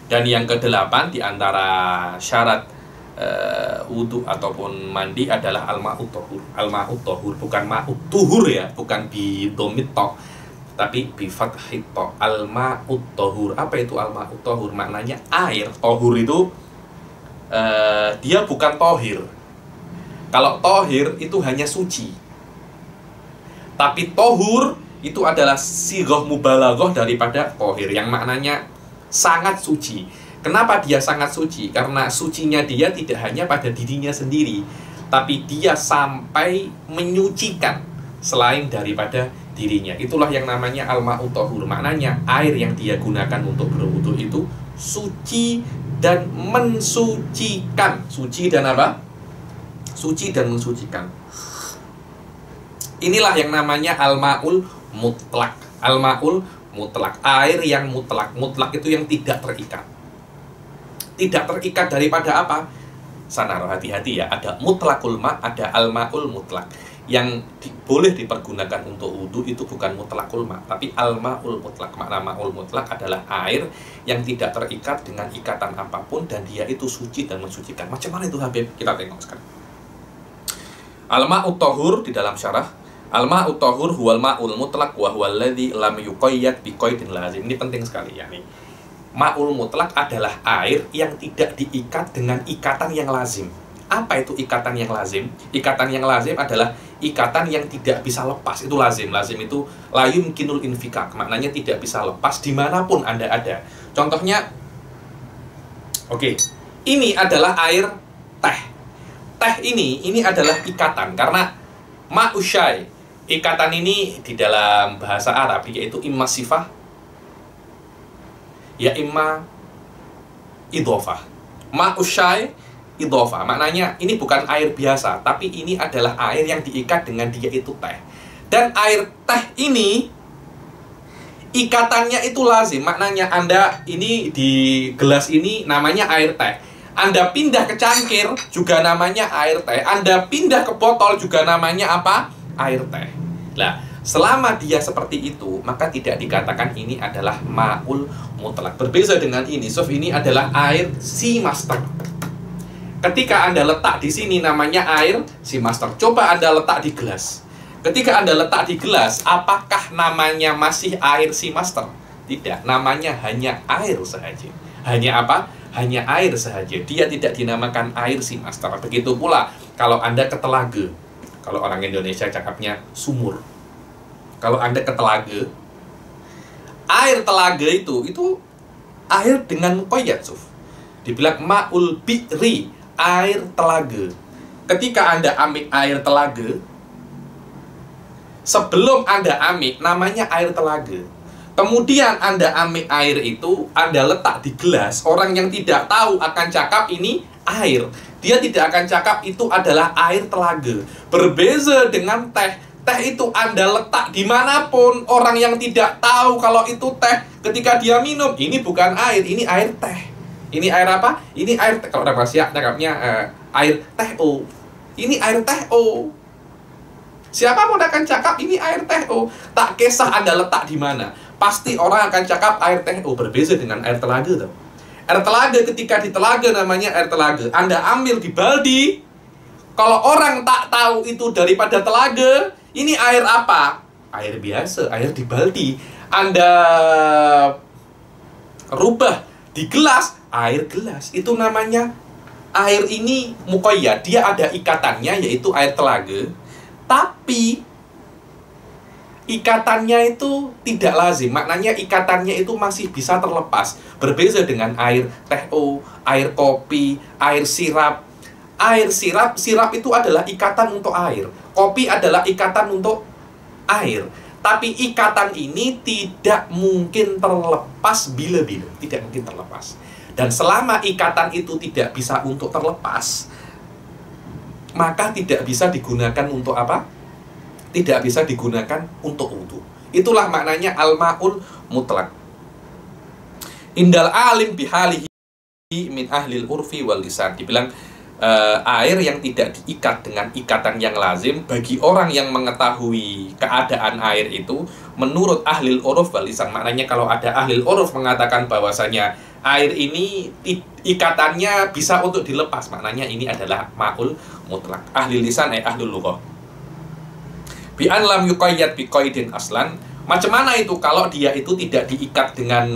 Dan yang ke-8 di antara syarat wudhu ataupun mandi adalah al-ma'ut tahur. Al-ma'ut tahur, bukan ma'ut tuhur ya, bukan bi dhamit ta, tapi bi fathit ta. Al-ma'ut tahur. Apa itu al-ma'ut tahur? Maknanya air. Tahur itu dia bukan tohir. Kalau tohir itu hanya suci, tapi tohur itu adalah sighah mubalaghah daripada tohir, yang maknanya sangat suci. Kenapa dia sangat suci? Karena sucinya dia tidak hanya pada dirinya sendiri, tapi dia sampai menyucikan selain daripada dirinya. Itulah yang namanya al-ma'ut tahur. Maknanya air yang dia gunakan untuk berwudu itu suci dan mensucikan. Suci dan apa? Suci dan mensucikan. Inilah yang namanya al-ma'ul mutlak. Al-ma'ul mutlak, air yang mutlak. Mutlak itu yang tidak terikat. Tidak terikat daripada apa? Sana hati-hati ya, ada mutlakul ma', ada al-ma'ul mutlak. Yang boleh dipergunakan untuk wudhu itu bukan mutlakul ma', tapi al-ma'ul mutlak. Makna ma'ul mutlak adalah air yang tidak terikat dengan ikatan apapun, dan dia itu suci dan mensucikan. Macam mana itu Habib? Kita tengok sekarang. Al-ma'ut tahur di dalam syarah, al-ma'ut tahur huwal ma'ul mutlak wa huwal ladzi lam yuqayyad bi qaidin lazim. Ini penting sekali ya nih. Ma'ul mutlak adalah air yang tidak diikat dengan ikatan yang lazim. Apa itu ikatan yang lazim? Ikatan yang lazim adalah ikatan yang tidak bisa lepas. Itu lazim. Lazim itu la yumkinul infikak. Maknanya tidak bisa lepas dimanapun Anda ada. Contohnya, oke, ini adalah air teh. Teh ini adalah ikatan, karena ma'usyai, ikatan ini di dalam bahasa Arab yaitu imma sifah ya imma idhofah. Ma'usyai idhofah, maknanya ini bukan air biasa, tapi ini adalah air yang diikat dengan dia itu teh. Dan air teh ini ikatannya itu lazim, maknanya Anda ini di gelas ini namanya air teh. Anda pindah ke cangkir juga namanya air teh. Anda pindah ke botol juga namanya apa? Air teh. Nah, selama dia seperti itu, maka tidak dikatakan ini adalah ma'ul mutlak. Berbeda dengan ini, Sof, ini adalah air sea master. Ketika Anda letak di sini namanya air sea master. Coba Anda letak di gelas. Ketika Anda letak di gelas, apakah namanya masih air sea master? Tidak, namanya hanya air saja. Hanya apa? Hanya air saja. Dia tidak dinamakan air sea master. Begitu pula kalau Anda ke telaga. Kalau orang Indonesia cakapnya sumur. Kalau Anda ke telaga, air telaga itu air dengan muqayyad, Suf. Dibilang ma'ul bi'ri, air telaga. Ketika Anda ambil air telaga, sebelum Anda ambil, namanya air telaga. Kemudian Anda ambil air itu, Anda letak di gelas. Orang yang tidak tahu akan cakap ini air. Dia tidak akan cakap itu adalah air telaga. Berbeza dengan teh. Teh itu Anda letak dimanapun. Orang yang tidak tahu kalau itu teh, ketika dia minum, ini bukan air, ini air teh. Ini air apa? Ini air teh. Kalau orang Malaysia cakapnya air teh o. Ini air teh o. Siapa pun akan cakap ini air teh o. Tak kisah Anda letak di mana, pasti orang akan cakap air teh o. Berbeza dengan air telaga tuh. Air telaga, ketika di telaga namanya air telaga. Anda ambil di baldi, kalau orang tak tahu itu daripada telaga, ini air apa? Air biasa, air di baldi. Anda rubah di gelas, air gelas. Itu namanya air ini muqayyad. Dia ada ikatannya, yaitu air telaga. Tapi ikatannya itu tidak lazim. Maknanya ikatannya itu masih bisa terlepas. Berbeza dengan air teh o, air kopi, air sirap. Air sirap itu adalah ikatan untuk air. Kopi adalah ikatan untuk air. Tapi ikatan ini tidak mungkin terlepas bila-bila. Tidak mungkin terlepas. Dan selama ikatan itu tidak bisa untuk terlepas, maka tidak bisa digunakan untuk apa? Tidak bisa digunakan untuk wudu. Itulah maknanya al-ma'ul mutlaq. Indal alim bihalihi min ahlil urfi wal lisan. Dibilang air yang tidak diikat dengan ikatan yang lazim bagi orang yang mengetahui keadaan air itu menurut ahlil uruf wal lisan. Maknanya kalau ada ahlil uruf mengatakan bahwasanya air ini ikatannya bisa untuk dilepas, maknanya ini adalah ma'ul mutlak. Ahli lisan ahlul lughah. Bi an lam yuqayyad bi qaidin aslan. Macam mana itu kalau dia itu tidak diikat dengan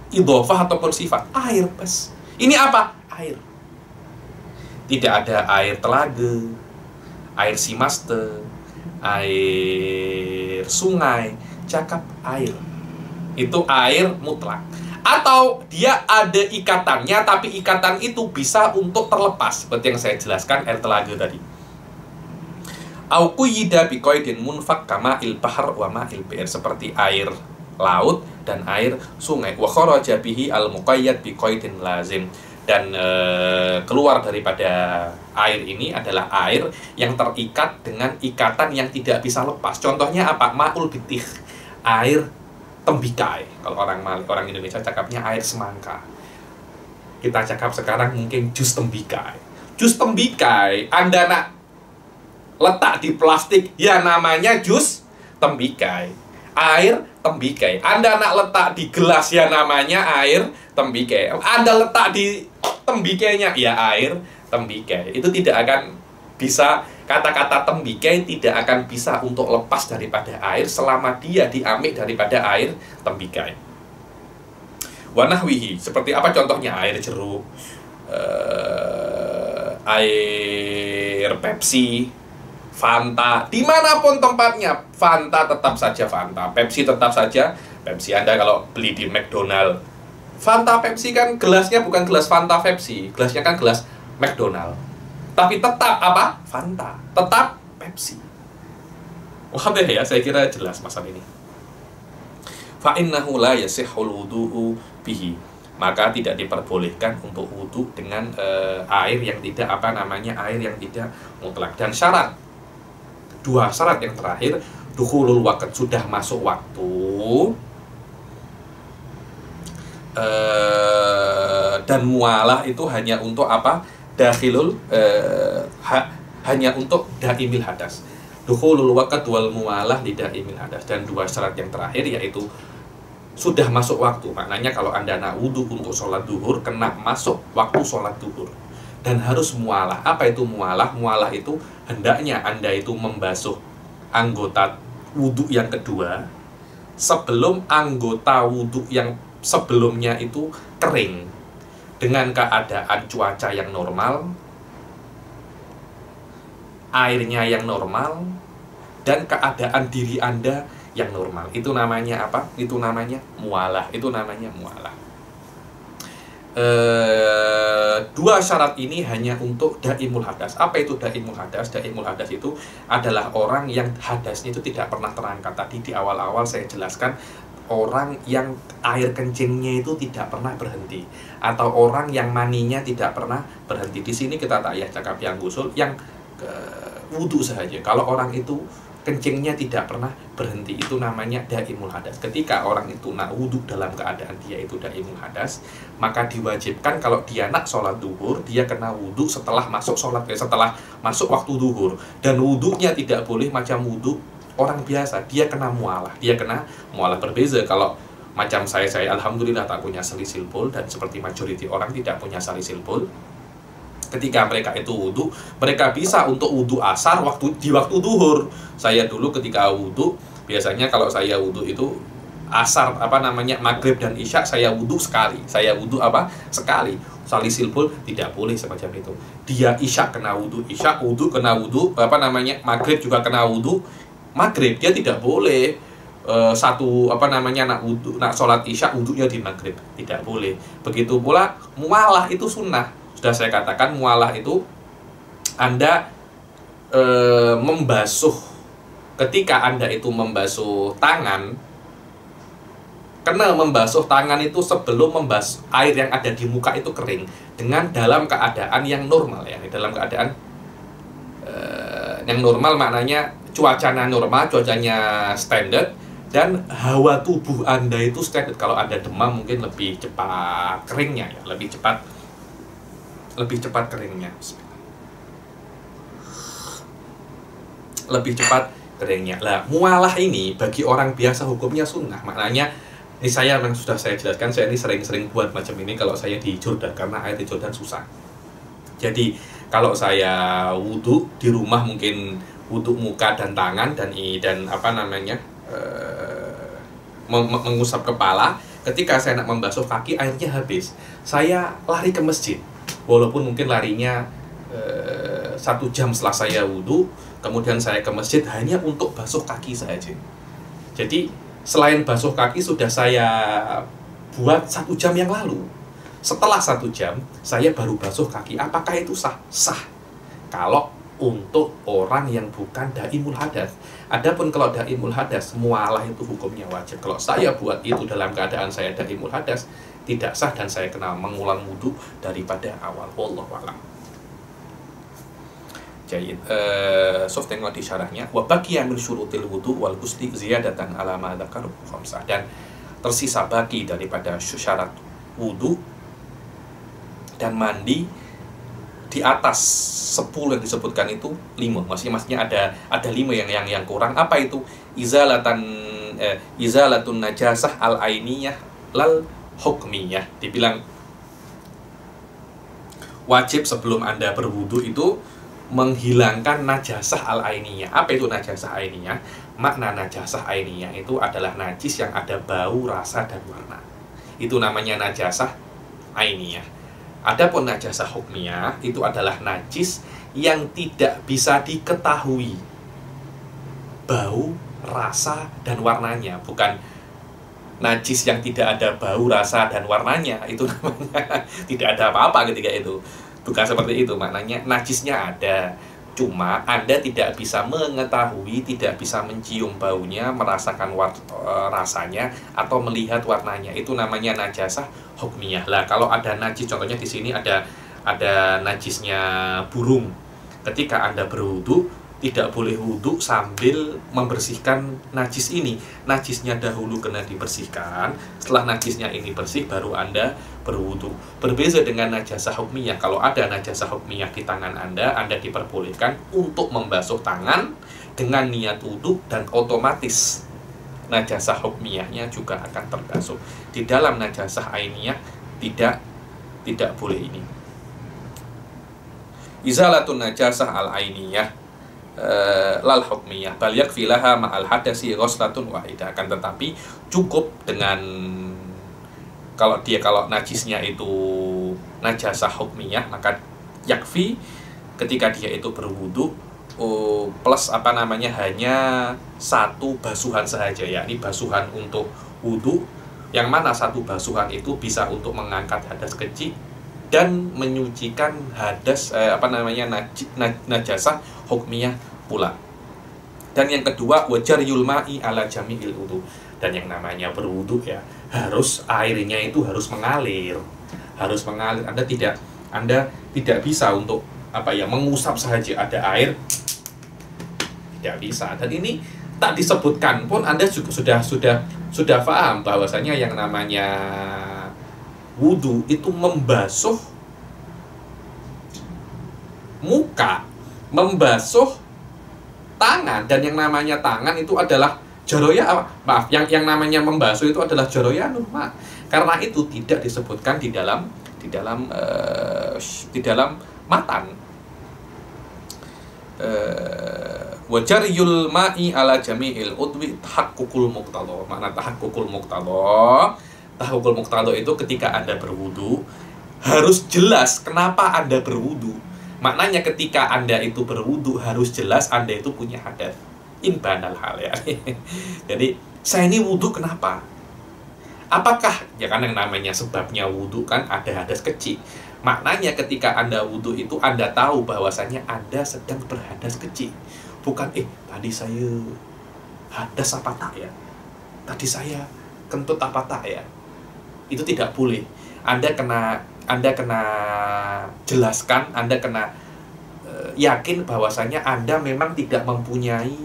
idhofah ataupun sifat? Air bas. Ini apa? Air. Tidak ada air telaga, air simaste, air sungai, cakap air. Itu air mutlak. Atau dia ada ikatannya, tapi ikatan itu bisa untuk terlepas, seperti yang saya jelaskan air telaga tadi. Au quyida biqaidin munfak kama il bahar wa ma'il bi'r, seperti air laut dan air sungai. Wa kharaja bihi al muqayyad biqaidin lazim, dan keluar daripada air ini adalah air yang terikat dengan ikatan yang tidak bisa lepas. Contohnya apa? Ma'ul bitih, air tembikai. Kalau orang Indonesia cakapnya air semangka. Kita cakap sekarang mungkin jus tembikai. Jus tembikai, Anda nak letak di plastik, ya namanya jus tembikai. Air tembikai. Anda nak letak di gelas, ya namanya air tembikai. Anda letak di tembikainya, ya air tembikai. Itu tidak akan bisa, kata-kata tembikai tidak akan bisa untuk lepas daripada air selama dia diambil daripada air tembikai. Wanahwihi, seperti apa contohnya? Air jeruk, air Pepsi, Fanta, dimanapun tempatnya, Fanta tetap saja Fanta, Pepsi tetap saja Pepsi. Anda kalau beli di McDonald, Fanta Pepsi kan gelasnya bukan gelas Fanta Pepsi, gelasnya kan gelas McDonald. Tapi tetap apa? Fanta, tetap Pepsi. Wah deh ya, saya kira jelas masalah ini. Fa innahu la yasihhul wudu'u bihi, maka tidak diperbolehkan untuk wudu dengan air yang tidak air yang tidak mutlak. Dan syarat, dua syarat yang terakhir, dukhulul waqt, sudah masuk waktu, dan mualah itu hanya untuk apa? Dakhilul hanya untuk daimil hadas. Dukhulul waqt wal mualah li daimil hadas. Dan dua syarat yang terakhir yaitu sudah masuk waktu. Maknanya kalau Anda nak wudu untuk sholat duhur, kena masuk waktu sholat duhur. Dan harus mualah. Apa itu mualah? Mualah itu hendaknya Anda itu membasuh anggota wudu yang kedua sebelum anggota wudu yang sebelumnya itu kering, dengan keadaan cuaca yang normal, airnya yang normal, dan keadaan diri Anda yang normal. Itu namanya apa? Itu namanya mualah. Itu namanya mualah. Dua syarat ini hanya untuk daimul hadas. Apa itu daimul hadas? Daimul hadas itu adalah orang yang hadasnya itu tidak pernah terangkat. Tadi di awal-awal saya jelaskan, orang yang air kencingnya itu tidak pernah berhenti, atau orang yang maninya tidak pernah berhenti. Di sini kita tak ya cakap yang gusul, yang wudhu saja. Kalau orang itu kencingnya tidak pernah berhenti, itu namanya daimul hadas. Ketika orang itu nak wudhu dalam keadaan dia itu daimul hadas, maka diwajibkan kalau dia nak sholat duhur, dia kena wudhu setelah masuk sholat, setelah masuk waktu duhur. Dan wudhunya tidak boleh macam wudhu orang biasa, dia kena mualah. Dia kena mualah. Berbeza kalau macam saya alhamdulillah tak punya salisil bol, dan seperti majority orang tidak punya salisil bol. Ketika mereka itu wudhu, mereka bisa untuk wudhu asar di waktu duhur. Saya dulu ketika wudhu, biasanya kalau saya wudhu itu asar, maghrib dan isya, saya wudhu sekali. Saya wudhu sekali. Salisil bol tidak boleh semacam itu. Dia isya kena wudhu isya, wudhu kena wudhu, maghrib juga kena wudhu maghrib. Dia tidak boleh nak sholat isya wudhunya di maghrib, tidak boleh. Begitu pula mualah itu sunnah. Sudah saya katakan, mualah itu Anda membasuh, ketika Anda itu membasuh tangan, karena membasuh tangan itu sebelum membasuh air yang ada di muka itu kering, dengan dalam keadaan yang normal ya, dalam keadaan yang normal, maknanya cuacanya normal, cuacanya standar, dan hawa tubuh Anda itu standar. Kalau ada demam mungkin lebih cepat keringnya ya, lebih cepat keringnya. Lebih cepat keringnya. Lah, mualah ini bagi orang biasa hukumnya sunnah. Maknanya, ini saya memang sudah saya jelaskan, saya ini sering-sering buat macam ini kalau saya di Jordan, karena air di Jordan susah. Jadi, kalau saya wudhu di rumah, mungkin wudhu muka dan tangan dan mengusap kepala. Ketika saya nak membasuh kaki, airnya habis, saya lari ke masjid. Walaupun mungkin larinya 1 jam setelah saya wudhu, kemudian saya ke masjid hanya untuk basuh kaki saja. Jadi selain basuh kaki sudah saya buat 1 jam yang lalu. Setelah 1 jam saya baru basuh kaki. Apakah itu sah? Sah. Kalau untuk orang yang bukan daimul hadas. Adapun kalau daimul hadas, mualah itu hukumnya wajib. Kalau saya buat itu dalam keadaan saya daimul hadas, tidak sah, dan saya kena mengulang wudhu daripada awal. Wallahu a'lam. Jayid. Sof tengok di syarahnya. Wa baqiya min syurutil wudhu wal ghusli ziyadatan ala ma dzakaru khamsah. Dan tersisa baki daripada syarat wudhu dan mandi di atas 10 yang disebutkan itu 5. Maksudnya ada 5 yang kurang. Apa itu? Izalatun najasah al ainiyah lal hukmiyah. Dibilang wajib sebelum Anda berwudu itu menghilangkan najasah al-ainiyah. Apa itu najasah ainiyah? Makna najasah ainiyah itu adalah najis yang ada bau, rasa, dan warna. Itu namanya najasah ainiyah. Adapun najasah hukmiyah itu adalah najis yang tidak bisa diketahui bau, rasa, dan warnanya. Bukan najis yang tidak ada bau, rasa, dan warnanya. Itu namanya tidak ada apa-apa ketika itu. Bukan seperti itu, maknanya najisnya ada, cuma Anda tidak bisa mengetahui, tidak bisa mencium baunya, merasakan rasanya, atau melihat warnanya. Itu namanya najasah hukmiyah. Lah, kalau ada najis, contohnya di sini ada najisnya burung. Ketika Anda berwudu, tidak boleh wudhu sambil membersihkan najis ini. Najisnya dahulu kena dibersihkan. Setelah najisnya ini bersih, baru Anda berwudhu. Berbeza dengan najasah hukmiyah. Kalau ada najasah hukmiyah di tangan Anda diperbolehkan untuk membasuh tangan dengan niat wudhu, dan otomatis najasah hukmiyahnya juga akan terbasuh. Di dalam najasah ainiyah tidak boleh ini. Izalatun najasah al-ainiyah lal hukmiyah bal yakfi laha ma'al hadasi ghuslatun wahidah. Akan tetapi cukup dengan kalau najisnya itu najasah hukmiyah, maka yakfi ketika dia itu berwudu plus apa namanya hanya satu basuhan saja, yakni basuhan untuk wudhu, yang mana satu basuhan itu bisa untuk mengangkat hadas kecil dan menyucikan hadas najasah hukmiyah pula. Dan yang kedua, wajar yulma'i ala jami'il wudu. Dan yang namanya berwudu ya, harus airnya itu harus mengalir. Harus mengalir. Anda tidak bisa untuk mengusap saja ada air. Tidak bisa. Dan ini tak disebutkan pun Anda juga sudah paham bahwasanya yang namanya wudu itu membasuh muka, membasuh tangan, dan yang namanya tangan itu adalah yang namanya membasuh itu adalah joroyanun, karena itu tidak disebutkan di dalam matan. Wajariyul ma'i ala jami'il udwi tahakkukul muqtadha. Makna tahakkukul muqtadha, tahakkukul muqtadha itu ketika Anda berwudu harus jelas kenapa Anda berwudu. Maknanya ketika Anda itu berwudu harus jelas Anda itu punya hadas. Imbanal hal ya. Jadi saya ini wudu kenapa? Apakah ya kan yang namanya sebabnya wudu kan ada hadas kecil. Maknanya ketika Anda wudu itu Anda tahu bahwasanya Anda sedang berhadas kecil. Bukan tadi saya hadas apa tak ya? Tadi saya kentut apa tak ya? Itu tidak boleh. Anda kena jelaskan, Anda kena yakin bahwasanya Anda memang tidak mempunyai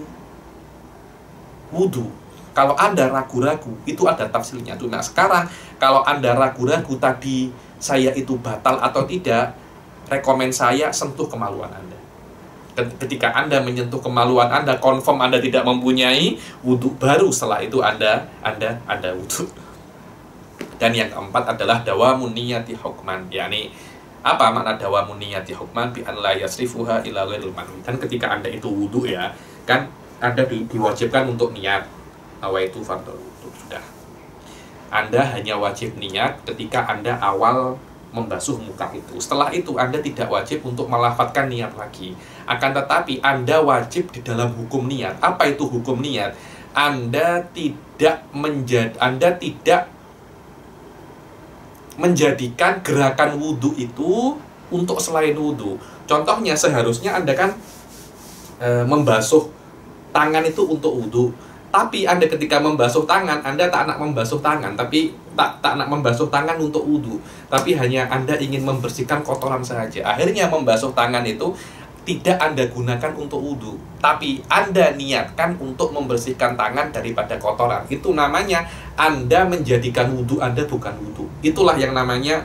wudu. Kalau Anda ragu-ragu, itu ada tafsirnya tuh. Nah, sekarang kalau Anda ragu-ragu tadi saya itu batal atau tidak, rekomen saya sentuh kemaluan Anda. Ketika Anda menyentuh kemaluan Anda, confirm Anda tidak mempunyai wudu, baru setelah itu Anda wudu. Dan yang keempat adalah dawamun niyati hukman, yakni apa makna dawamun niyati hukman? Bi an la yasrifuha ila ghairil manwi. Dan ketika Anda itu wudu ya, kan Anda diwajibkan untuk niat. Nawaitu fardhu wudu, sudah. Anda hanya wajib niat ketika Anda awal membasuh muka itu. Setelah itu Anda tidak wajib untuk melafadzkan niat lagi. Akan tetapi Anda wajib di dalam hukum niat. Apa itu hukum niat? Anda tidak menjadikan gerakan wudhu itu untuk selain wudhu. Contohnya seharusnya Anda kan membasuh tangan itu untuk wudhu. Tapi Anda ketika membasuh tangan, Anda tak nak membasuh tangan, tapi tak nak membasuh tangan untuk wudhu, tapi hanya Anda ingin membersihkan kotoran saja. Akhirnya membasuh tangan itu tidak Anda gunakan untuk wudhu, tapi Anda niatkan untuk membersihkan tangan daripada kotoran. Itu namanya Anda menjadikan wudhu Anda bukan wudhu. Itulah yang namanya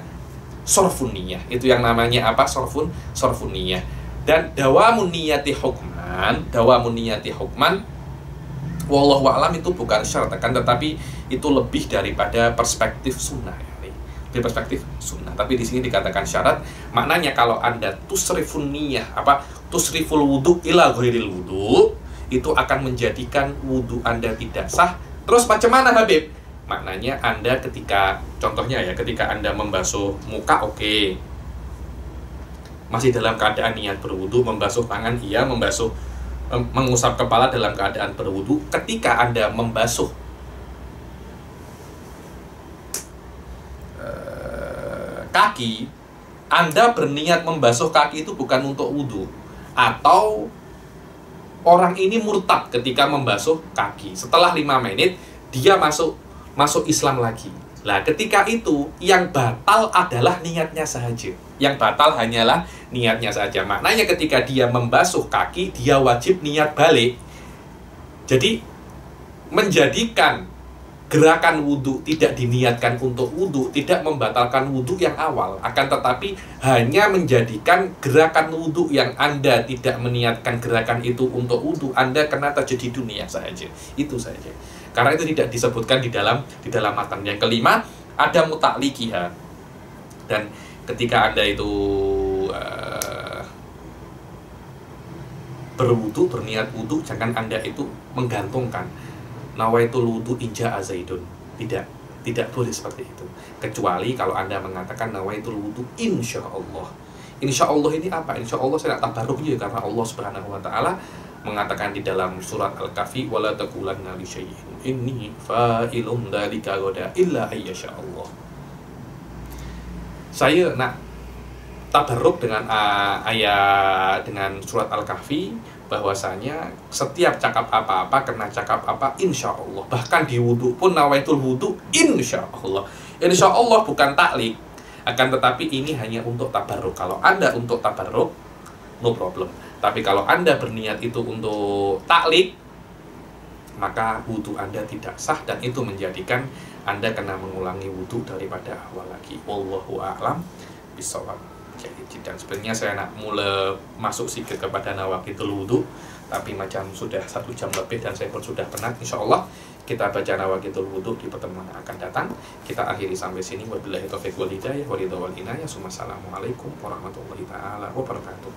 sorfun niyah. Itu yang namanya apa? Sorfun niyah. Dan dawamun niyati hukman, wallahu a'lam itu bukan syarat, kan, tetapi itu lebih daripada perspektif sunnah ya. Di perspektif sunnah, tapi di sini dikatakan syarat. Maknanya kalau Anda tusrifun niyah, tusriful wudu ila ghairil wudu, itu akan menjadikan wudu Anda tidak sah. Terus macam mana Habib? Maknanya Anda ketika, contohnya ya, ketika Anda membasuh muka, oke, masih dalam keadaan niat berwudu, membasuh tangan iya, mengusap kepala dalam keadaan berwudu. Ketika Anda membasuh kaki, Anda berniat membasuh kaki itu bukan untuk wudu. Atau orang ini murtad ketika membasuh kaki, setelah 5 menit dia masuk Islam lagi. Nah, ketika itu yang batal adalah niatnya saja. Yang batal hanyalah niatnya saja. Maknanya ketika dia membasuh kaki, dia wajib niat balik. Jadi menjadikan gerakan wudhu tidak diniatkan untuk wudhu tidak membatalkan wudhu yang awal. Akan tetapi hanya menjadikan gerakan wudhu yang Anda tidak meniatkan gerakan itu untuk wudhu, Anda kena terjadi dunia saja. Itu saja. Karena itu tidak disebutkan di dalam matan. Yang kelima, ada mutaklikiha. Dan ketika Anda itu berniat wudhu, jangan Anda itu menggantungkan nawaitul wudu inja azaidun. Tidak boleh seperti itu. Kecuali kalau Anda mengatakan nawaitul wudu insya Allah. Insya Allah ini apa? Insya Allah saya nak tabarruk ya, karena Allah Subhanahu wa Ta'ala mengatakan di dalam surat Al-Kahfi, wala taqulanna li syai'in inni fa'ilun dzalika ghadan illa ayyasha Allah. Saya nak tabarruk dengan ayat dengan surat Al-Kahfi, bahwasanya setiap cakap apa-apa, kena cakap apa, insya Allah. Bahkan di wudhu pun, nawaitul wudhu, insya Allah. Insya Allah bukan taklik, akan tetapi ini hanya untuk tabarruk. Kalau Anda untuk tabarruk, no problem. Tapi kalau Anda berniat itu untuk taklik, maka wudhu Anda tidak sah, dan itu menjadikan Anda kena mengulangi wudhu daripada awal lagi. Wallahu a'lam bishawab. Dan sebenarnya saya nak mulai masuk sikit kepada nawaqitul wudhu, tapi macam sudah 1 jam lebih dan saya pun sudah penat. Insya Allah kita baca nawaqitul wudhu di pertemuan yang akan datang. Kita akhiri sampai sini. Wabillahi taufiq wal hidayah wa ridha wal inayah. Assalamualaikum warahmatullahi taala wabarakatuh.